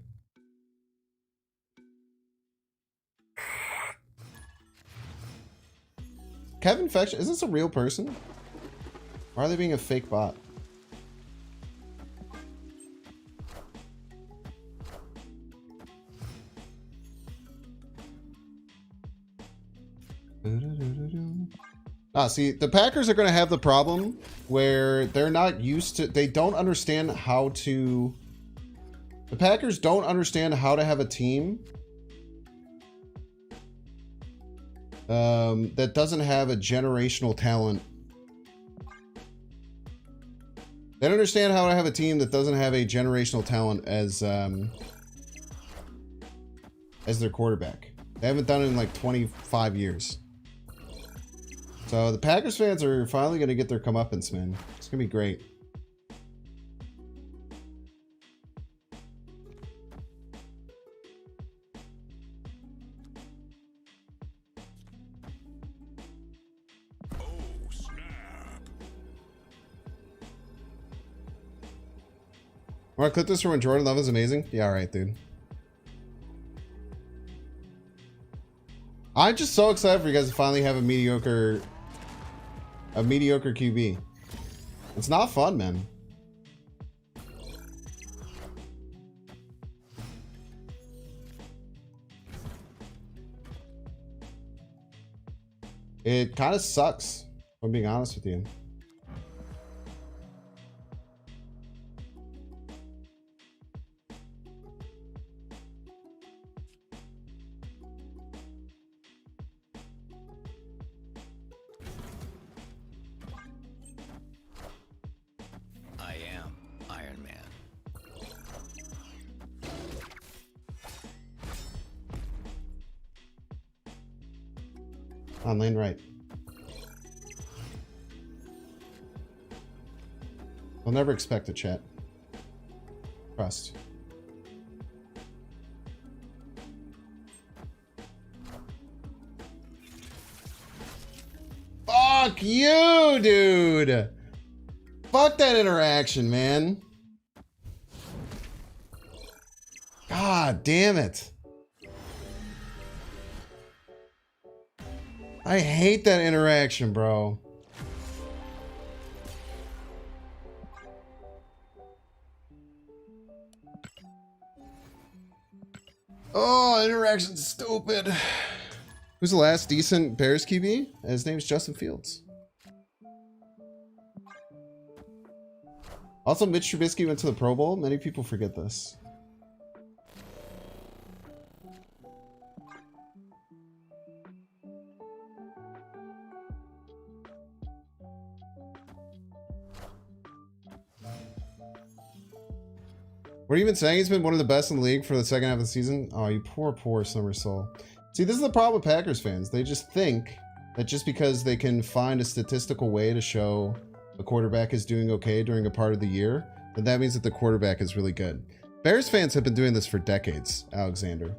Kevin Fetch, is this a real person? Or are they being a fake bot? See, the Packers are going to have the problem where they're not used to, they don't understand how to, the Packers don't understand how to have a team that doesn't have a generational talent. They don't understand how to have a team that doesn't have a generational talent as their quarterback. They haven't done it in like 25 years. So the Packers fans are finally going to get their comeuppance, man. It's going to be great. Oh, snap. Want to clip this for when Jordan Love is amazing? Yeah, all right, dude. I'm just so excited for you guys to finally have a mediocre QB. It's not fun, man. It kind of sucks, if I'm being honest with you. I am Iron Man. On lane right. I'll never expect a chat. Trust. Fuck you, dude. Fuck that interaction, man. God damn it. I hate that interaction, bro. Oh, interaction's stupid. Who's the last decent Bears QB? His name's Justin Fields. Also, Mitch Trubisky went to the Pro Bowl. Many people forget this. What are you even saying? He's been one of the best in the league for the second half of the season? Oh, you poor summer soul. See, this is the problem with Packers fans. They just think that just because they can find a statistical way to show a quarterback is doing okay during a part of the year, then that means that the quarterback is really good. Bears fans have been doing this for decades, Alexander.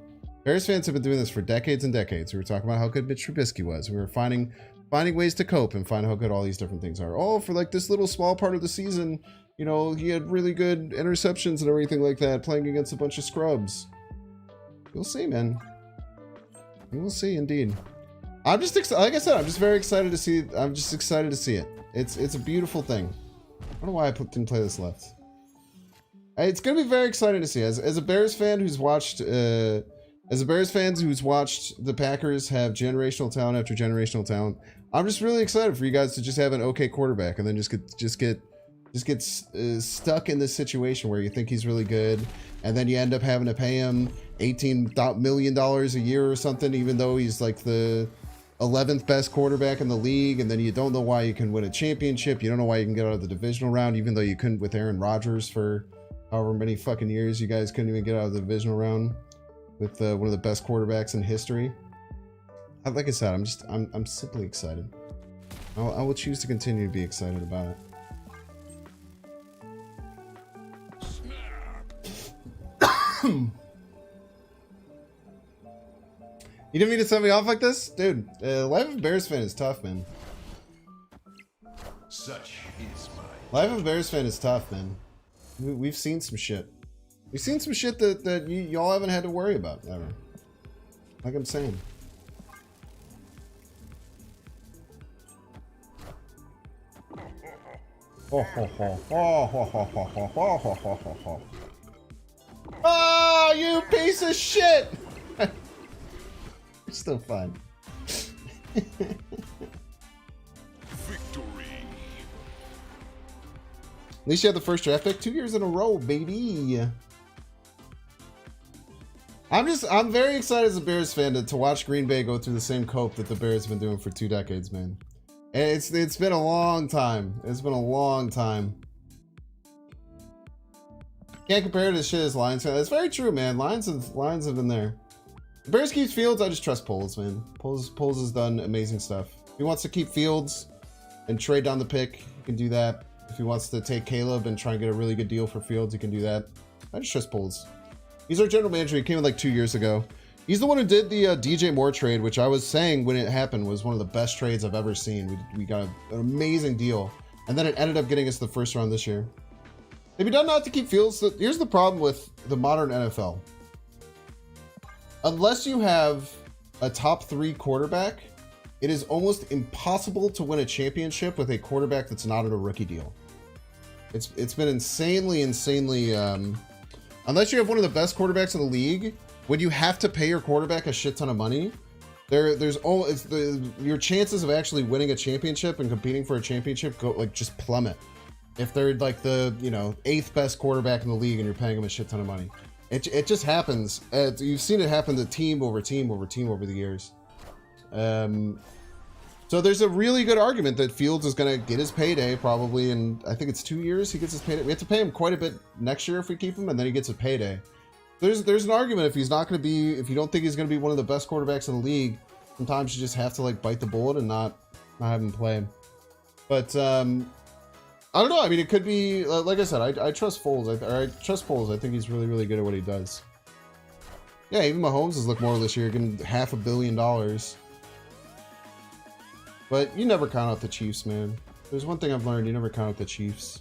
Bears fans have been doing this for decades and decades. We were talking about how good Mitch Trubisky was. We were finding ways to cope and find how good all these different things are. Oh, for like this little small part of the season, you know, he had really good interceptions and everything like that, playing against a bunch of scrubs. You'll see, man. You will see, indeed. I'm just like I said, I'm just very excited to see. I'm just excited to see it. It's a beautiful thing. I don't know why I didn't play this left. It's gonna be very exciting to see. As a Bears fan who's watched, the Packers have generational talent after generational talent, I'm just really excited for you guys to just have an okay quarterback and then just get stuck in this situation where you think he's really good, and then you end up having to pay him $18 million a year or something, even though he's like the 11th best quarterback in the league, and then you don't know why you can win a championship. You don't know why you can get out of the divisional round, even though you couldn't with Aaron Rodgers for however many fucking years. You guys couldn't even get out of the divisional round with one of the best quarterbacks in history. Like I said, I'm simply excited. I will choose to continue to be excited about it. You didn't mean to set me off like this? Dude, life of a Bears fan is tough, man. Such is my Life of a Bears fan is tough, man. We've seen some shit. We've seen some shit that y'all haven't had to worry about, ever. Like I'm saying. Oh, you piece of shit! You're still fun. victory. At least you had the first draft pick 2 years in a row, baby. I'm very excited as a Bears fan to watch Green Bay go through the same cope that the Bears have been doing for 2 decades, man. And it's been a long time. It's been a long time. Can't compare to shit as Lions fan. That's very true, man. Lions have been there. The Bears keeps Fields. I just trust Poles, man. Poles has done amazing stuff. If he wants to keep Fields and trade down the pick, he can do that. If he wants to take Caleb and try and get a really good deal for Fields, he can do that. I just trust Poles. He's our general manager. He came in like 2 years ago. He's the one who did the DJ Moore trade, which I was saying when it happened was one of the best trades I've ever seen. We got an amazing deal. And then it ended up getting us the first round this year. Have you done not to keep Fields? Here's the problem with the modern NFL. Unless you have a top 3 quarterback, it is almost impossible to win a championship with a quarterback that's not on a rookie deal. It's been insanely unless you have one of the best quarterbacks in the league, when you have to pay your quarterback a shit ton of money, your chances of actually winning a championship and competing for a championship just plummet. If they're like the 8th best quarterback in the league and you're paying them a shit ton of money. It just happens. You've seen it happen to team over team over team over the years. So there's a really good argument that Fields is going to get his payday probably in, I think it's 2 years he gets his payday. We have to pay him quite a bit next year if we keep him, and then he gets a payday. There's an argument if he's not going to be, if you don't think he's going to be one of the best quarterbacks in the league, sometimes you just have to like bite the bullet and not have him play. But I don't know. I mean, it could be like I said. I trust Foles. I trust Foles. I think he's really, really good at what he does. Yeah, even Mahomes has looked more this year, getting $500 million. But you never count out the Chiefs, man. There's one thing I've learned: you never count out the Chiefs.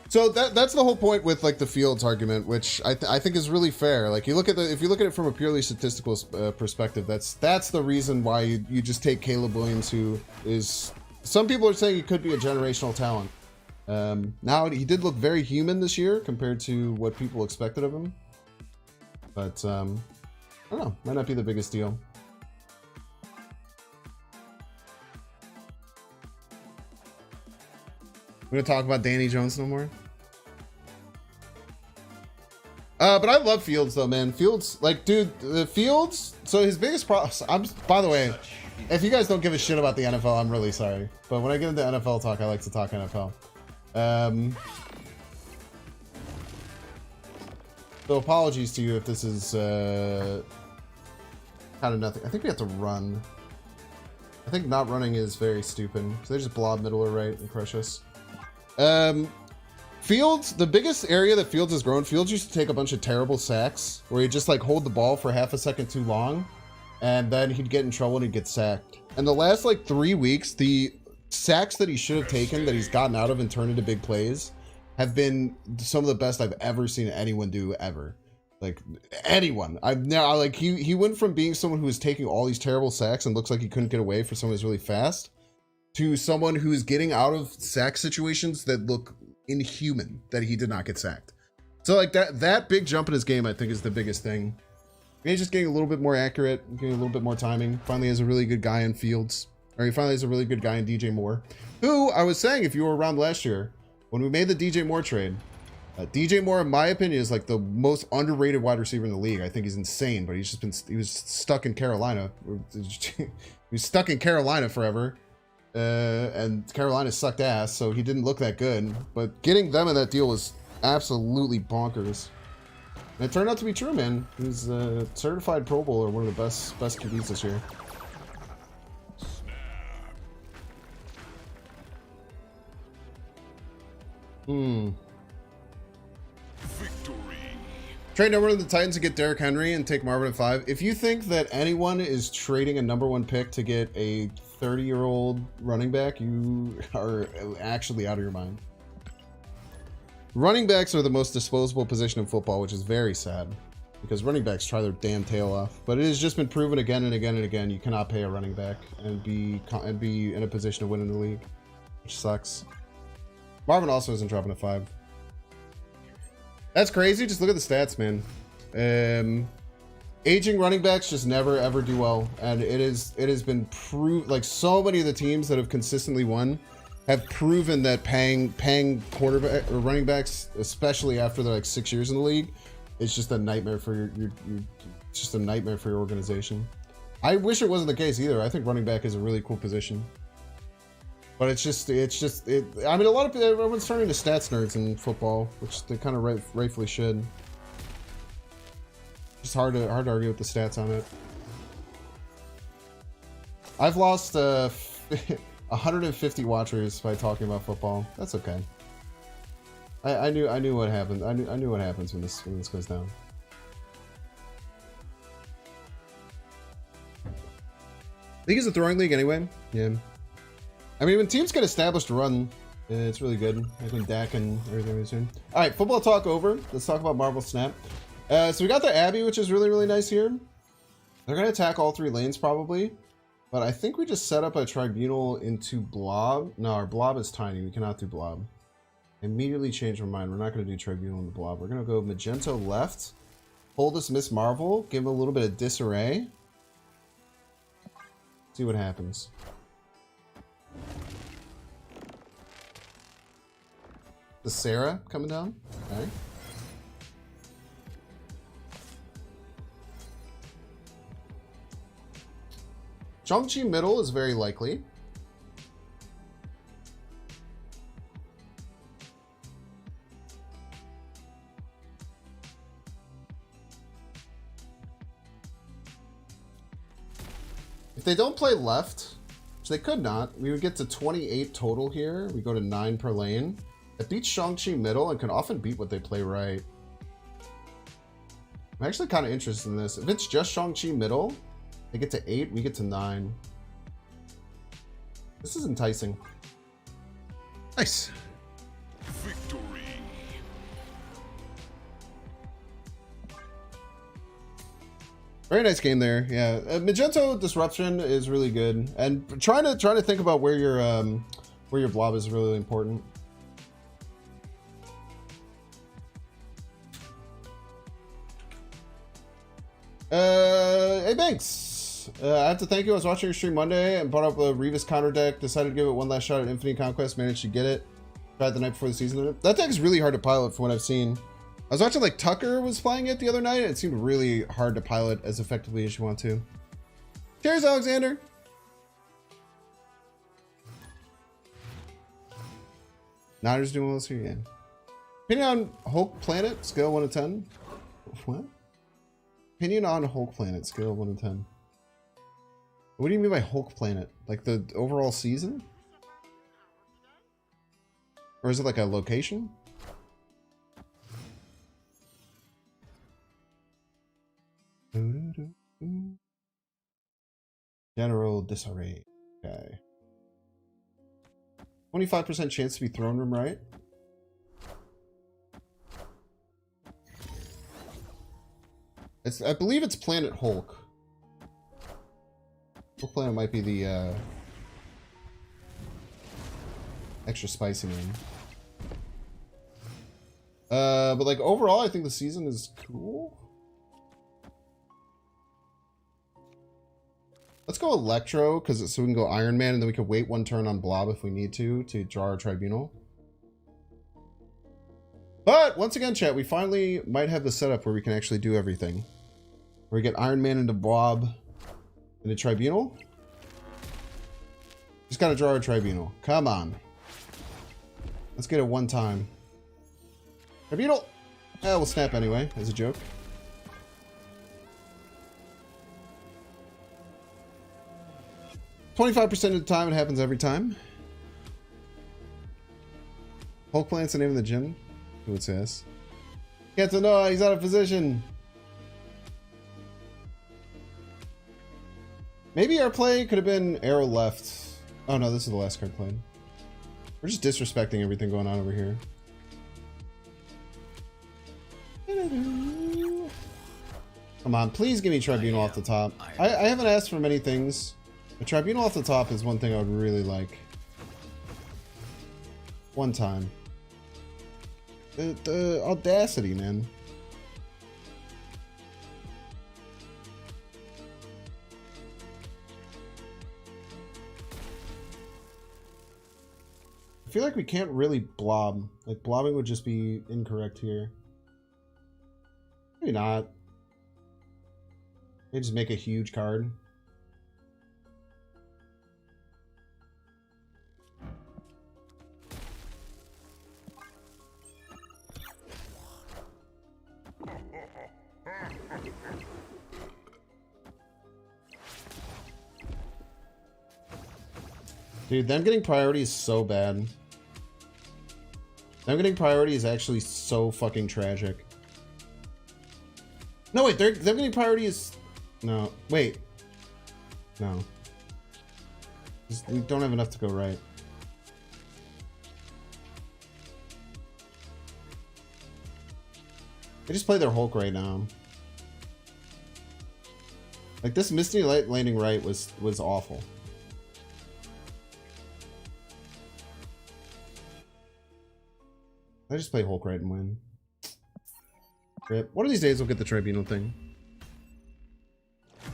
So that's the whole point with like the Fields argument, which I think is really fair. Like if you look at it from a purely statistical perspective, that's the reason why you just take Caleb Williams, who is, some people are saying he could be a generational talent. Now he did look very human this year compared to what people expected of him, but I don't know, might not be the biggest deal. We're gonna talk about Danny Jones no more. But I love Fields though, man. Fields, like, dude, the Fields. So his biggest problem. By the way, if you guys don't give a shit about the NFL, I'm really sorry. But when I get into NFL talk, I like to talk NFL. So apologies to you if this is kind of nothing. I think we have to run. I think not running is very stupid. So they just blob middle or right and crush us. Fields, the biggest area that Fields has grown, Fields used to take a bunch of terrible sacks where he'd just like hold the ball for half a second too long and then he'd get in trouble and he'd get sacked. And the last like 3 weeks, the sacks that he should have taken that he's gotten out of and turned into big plays have been some of the best I've ever seen anyone do ever. Like anyone. I've now like he went from being someone who was taking all these terrible sacks and looks like he couldn't get away for someone who's really fast to someone who's getting out of sack situations that look inhuman that he did not get sacked. So like that big jump in his game, I think, is the biggest thing. He's just getting a little bit more accurate, getting a little bit more timing. Finally has a really good guy in Fields. Or he finally has a really good guy in DJ Moore, who I was saying, if you were around last year when we made the DJ Moore trade, DJ Moore, in my opinion, is like the most underrated wide receiver in the league. I think he's insane, but he was stuck in Carolina. He was stuck in Carolina forever. And Carolina sucked ass, so he didn't look that good. But getting them in that deal was absolutely bonkers. And it turned out to be true, man. He's a certified Pro Bowler, one of the best QBs this year. Trade number one of the Titans to get Derrick Henry and take Marvin at 5. If you think that anyone is trading a #1 pick to get a 30-year-old running back, you are actually out of your mind. Running backs are the most disposable position in football, which is very sad because running backs try their damn tail off. But it has just been proven again and again and again, you cannot pay a running back and be in a position to win in the league, which sucks. Marvin also isn't dropping a 5. That's crazy. Just look at the stats, man. Aging running backs just never ever do well, and it has been proved. Like so many of the teams that have consistently won have proven that paying quarterback or running backs, especially after they're like 6 years in the league, it's just a nightmare for your it's just a nightmare for your organization. I wish it wasn't the case either. I think running back is a really cool position. But I mean, a lot of everyone's turning to stats nerds in football, which they kind of rightfully should. Just hard to argue with the stats on it. I've lost 150 watchers by talking about football. That's okay. I knew what happened. I knew what happens when this goes down. League is a throwing league anyway. Yeah. I mean, when teams get established to run, it's really good. Like when Dak and everything was doing. All right, football talk over. Let's talk about Marvel Snap. So we got the Abby, which is really, really nice here. They're going to attack all 3 lanes probably. But I think we just set up a Tribunal into Blob. No, our Blob is tiny. We cannot do Blob. Immediately changed my mind. We're not going to do Tribunal in the Blob. We're going to go Magento left. Hold this Miss Marvel. Give him a little bit of disarray. See what happens. The Sarah coming down. Okay. Shang-Chi middle is very likely. If they don't play left, which they could not, we would get to 28 total here. We go to 9 per lane. It beats Shang-Chi middle and can often beat what they play right. I'm actually kind of interested in this. If it's just Shang-Chi middle, they get to 8, we get to 9. This is enticing. Nice. Victory. Very nice game there. Yeah, Magento disruption is really good, and trying to think about where your blob is really important. Hey Banks, I have to thank you. I was watching your stream Monday and brought up a Revis counter deck. Decided to give it one last shot at Infinite Conquest. Managed to get it. Tried the night before the season. That deck is really hard to pilot from what I've seen. I was watching like Tucker was playing it the other night. And it seemed really hard to pilot as effectively as you want to. Cheers, Alexander. Niners doing well this year, yeah. Opinion on Hulk Planet, scale 1 to 10. What? Opinion on Hulk Planet, scale 1 to 10. What do you mean by Hulk Planet? Like the overall season? Or is it like a location? General disarray. Okay. 25% chance to be throne room right. I believe it's Planet Hulk. Hulk Planet might be the extra spicy name. But like overall, I think the season is cool. Let's go Electro, so we can go Iron Man, and then we can wait 1 turn on Blob if we need to draw our Tribunal. But once again, chat, we finally might have the setup where we can actually do everything. Where we get Iron Man into Blob into Tribunal. Just gotta draw our Tribunal. Come on. Let's get it 1 time. Tribunal! We'll snap anyway, as a joke. $25% of the time, it happens every time. Hulk Planet's the name of the gym. Who would say this? Get to know he's out of position. Maybe our play could have been arrow left. Oh no, this is the last card played. We're just disrespecting everything going on over here. Come on, please give me Tribunal off the top. I haven't asked for many things. A Tribunal off the top is one thing I would really like. 1 time. The audacity, man. I feel like we can't really blob. Like, blobbing would just be incorrect here. Maybe not. Maybe just make a huge card. Dude, them getting priority is so bad. Them getting priority is actually so fucking tragic. No, wait, them getting priority is... No, wait. No. We don't have enough to go right. They just play their Hulk right now. Like, this Misty Light landing right was awful. I just play Hulk right and win. Rip. One of these days we'll get the Tribunal thing.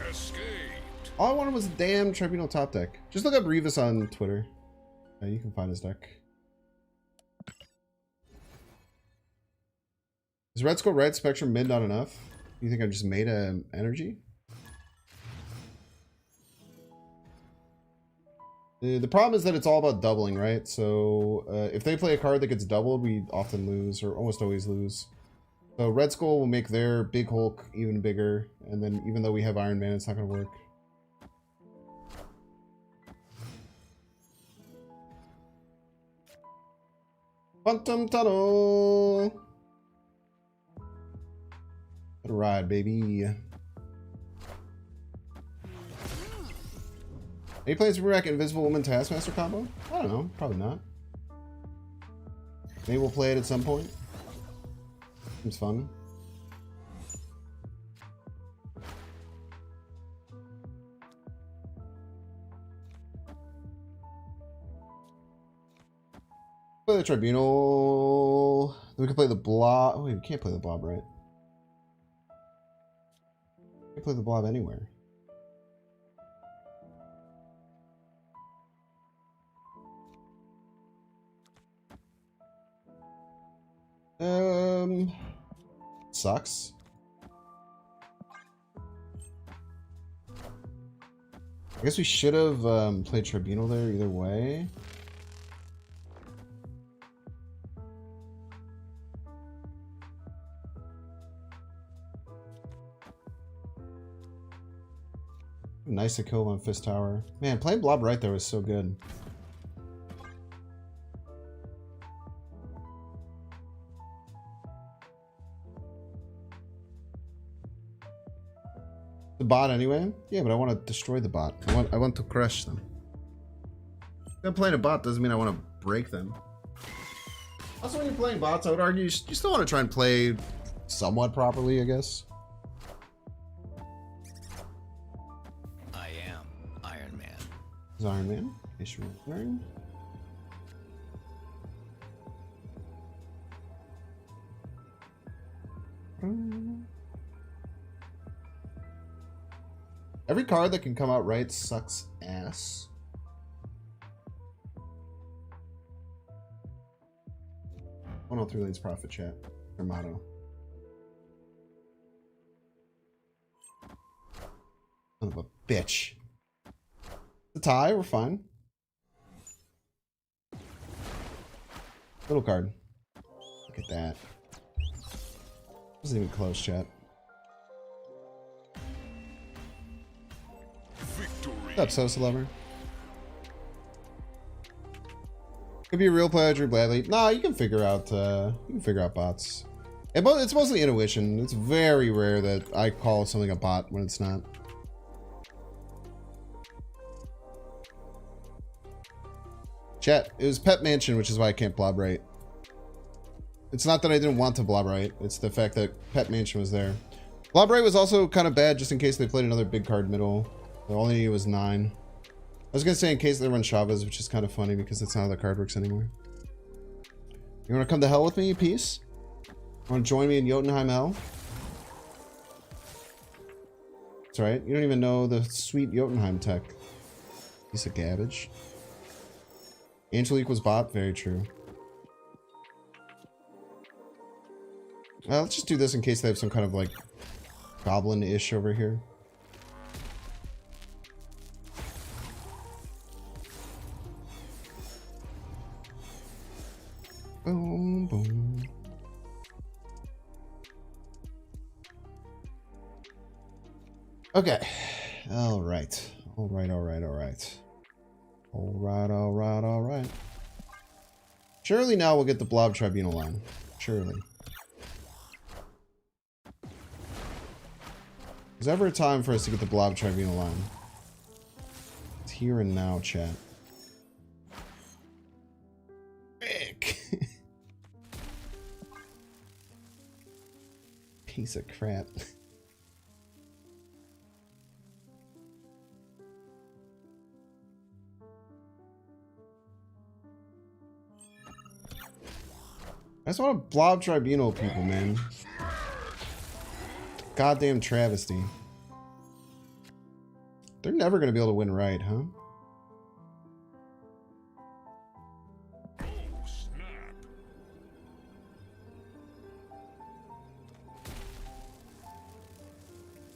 Escaped. All I wanted was a damn Tribunal top deck. Just look up Revis on Twitter. Yeah, you can find his deck. Is Red Skull Red Spectrum mid not enough? You think I just made a energy? The problem is that it's all about doubling, right? So if they play a card that gets doubled, we often lose, or almost always lose. So Red Skull will make their big Hulk even bigger, and then even though we have Iron Man, it's not going to work. Quantum Tunnel! Let it ride, baby. Are you playing Super Rack Invisible Woman Taskmaster combo? I don't know. Probably not. Maybe we'll play it at some point. Seems fun. Play the Tribunal. Then we can play the Blob. Oh, wait, we can't play the Blob, right? We can play the Blob anywhere. Sucks. I guess we should have played Tribunal there either way. Nice to kill on Fist Tower. Man, playing Blob right there was so good. The bot anyway? Yeah, but I want to destroy the bot. I want to crush them. If playing a bot doesn't mean I want to break them. Also, when you're playing bots, I would argue you still want to try and play somewhat properly, I guess. I am Iron Man. Is Iron Man? Issue wearing. Every card that can come out right sucks ass. One on 3 lanes profit chat. Their motto. Son of a bitch. The tie, we're fine. Little card. Look at that. Wasn't even close, chat. What's up, Sosa Lover? Could be a real player, Drew Bradley. Nah, you can figure out bots. It's mostly intuition. It's very rare that I call something a bot when it's not. Chat, it was Pet Mansion, which is why I can't blob right. It's not that I didn't want to blob right. It's the fact that Pet Mansion was there. Blob right was also kind of bad just in case they played another big card middle. The only need was 9. I was gonna say in case they run Chavez, which is kind of funny because that's not how the card works anymore. You wanna come to hell with me, peace? Wanna join me in Jotunheim hell? That's right, you don't even know the sweet Jotunheim tech. Piece of garbage. Angelique was bot, very true. Let's just do this in case they have some kind of like goblin-ish over here. Boom, boom. Okay. All right. All right. Alright. Surely now we'll get the Blob Tribunal line. Surely. There's ever a time for us to get the Blob Tribunal line. It's here and now, chat. Frick. Piece of crap. I just want to Blob Tribunal people, man. Goddamn travesty. They're never going to be able to win right, huh? I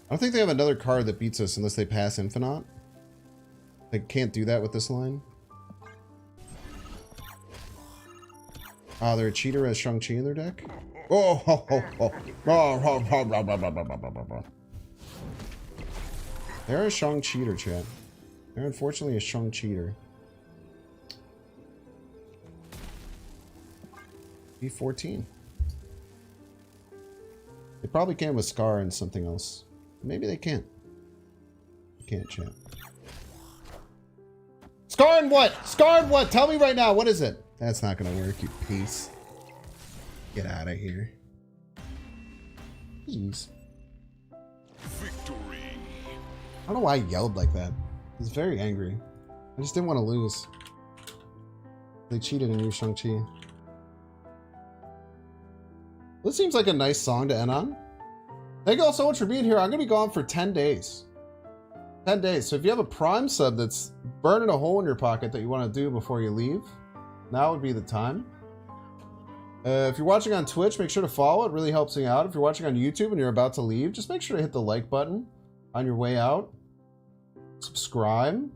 don't think they have another card that beats us unless they pass Infinite. They can't do that with this line. Ah, they're a cheater as Shang-Chi in their deck? Oh, ho, ho, ho. They're a Shang-Cheater, chat. They're unfortunately a Shang-Cheater. B14. They probably can with Scar and something else. Maybe they can't. They can't, chat. Scar and what? Scar and what? Tell me right now. What is it? That's not gonna work, you piece. Get out of here. Jeez. Victory. I don't know why I yelled like that. I was very angry. I just didn't want to lose. They cheated and used Shang-Chi. This seems like a nice song to end on. Thank you all so much for being here. I'm going to be gone for 10 days. 10 days. So if you have a Prime sub that's burning a hole in your pocket that you want to do before you leave, now would be the time. If you're watching on Twitch, make sure to follow. It really helps me out. If you're watching on YouTube and you're about to leave, just make sure to hit the like button on your way out. Subscribe.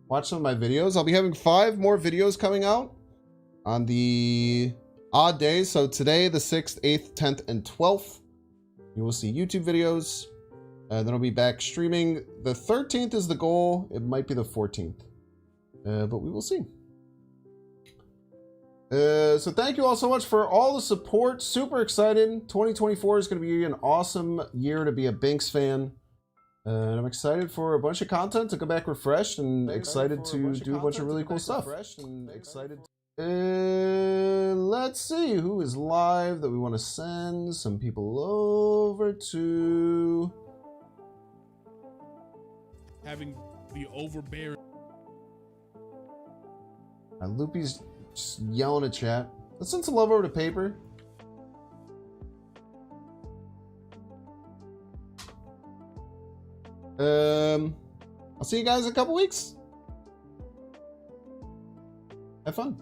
Watch some of my videos. I'll be having 5 more videos coming out on the odd days. So today, the 6th, 8th, 10th, and 12th, you will see YouTube videos. And then I'll be back streaming. The 13th is the goal. It might be the 14th. But we will see. So thank you all so much for all the support. Super excited. 2024 is going to be an awesome year to be a Binks fan. And I'm excited for a bunch of content to come back refreshed and excited to do a bunch of really cool stuff. Let's see who is live that we want to send some people over to. Having the overbearing. Loopy's just yelling at chat. Let's send some love over to Paper. I'll see you guys in a couple weeks. Have fun.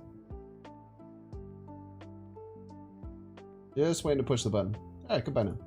Just waiting to push the button. Alright, goodbye now.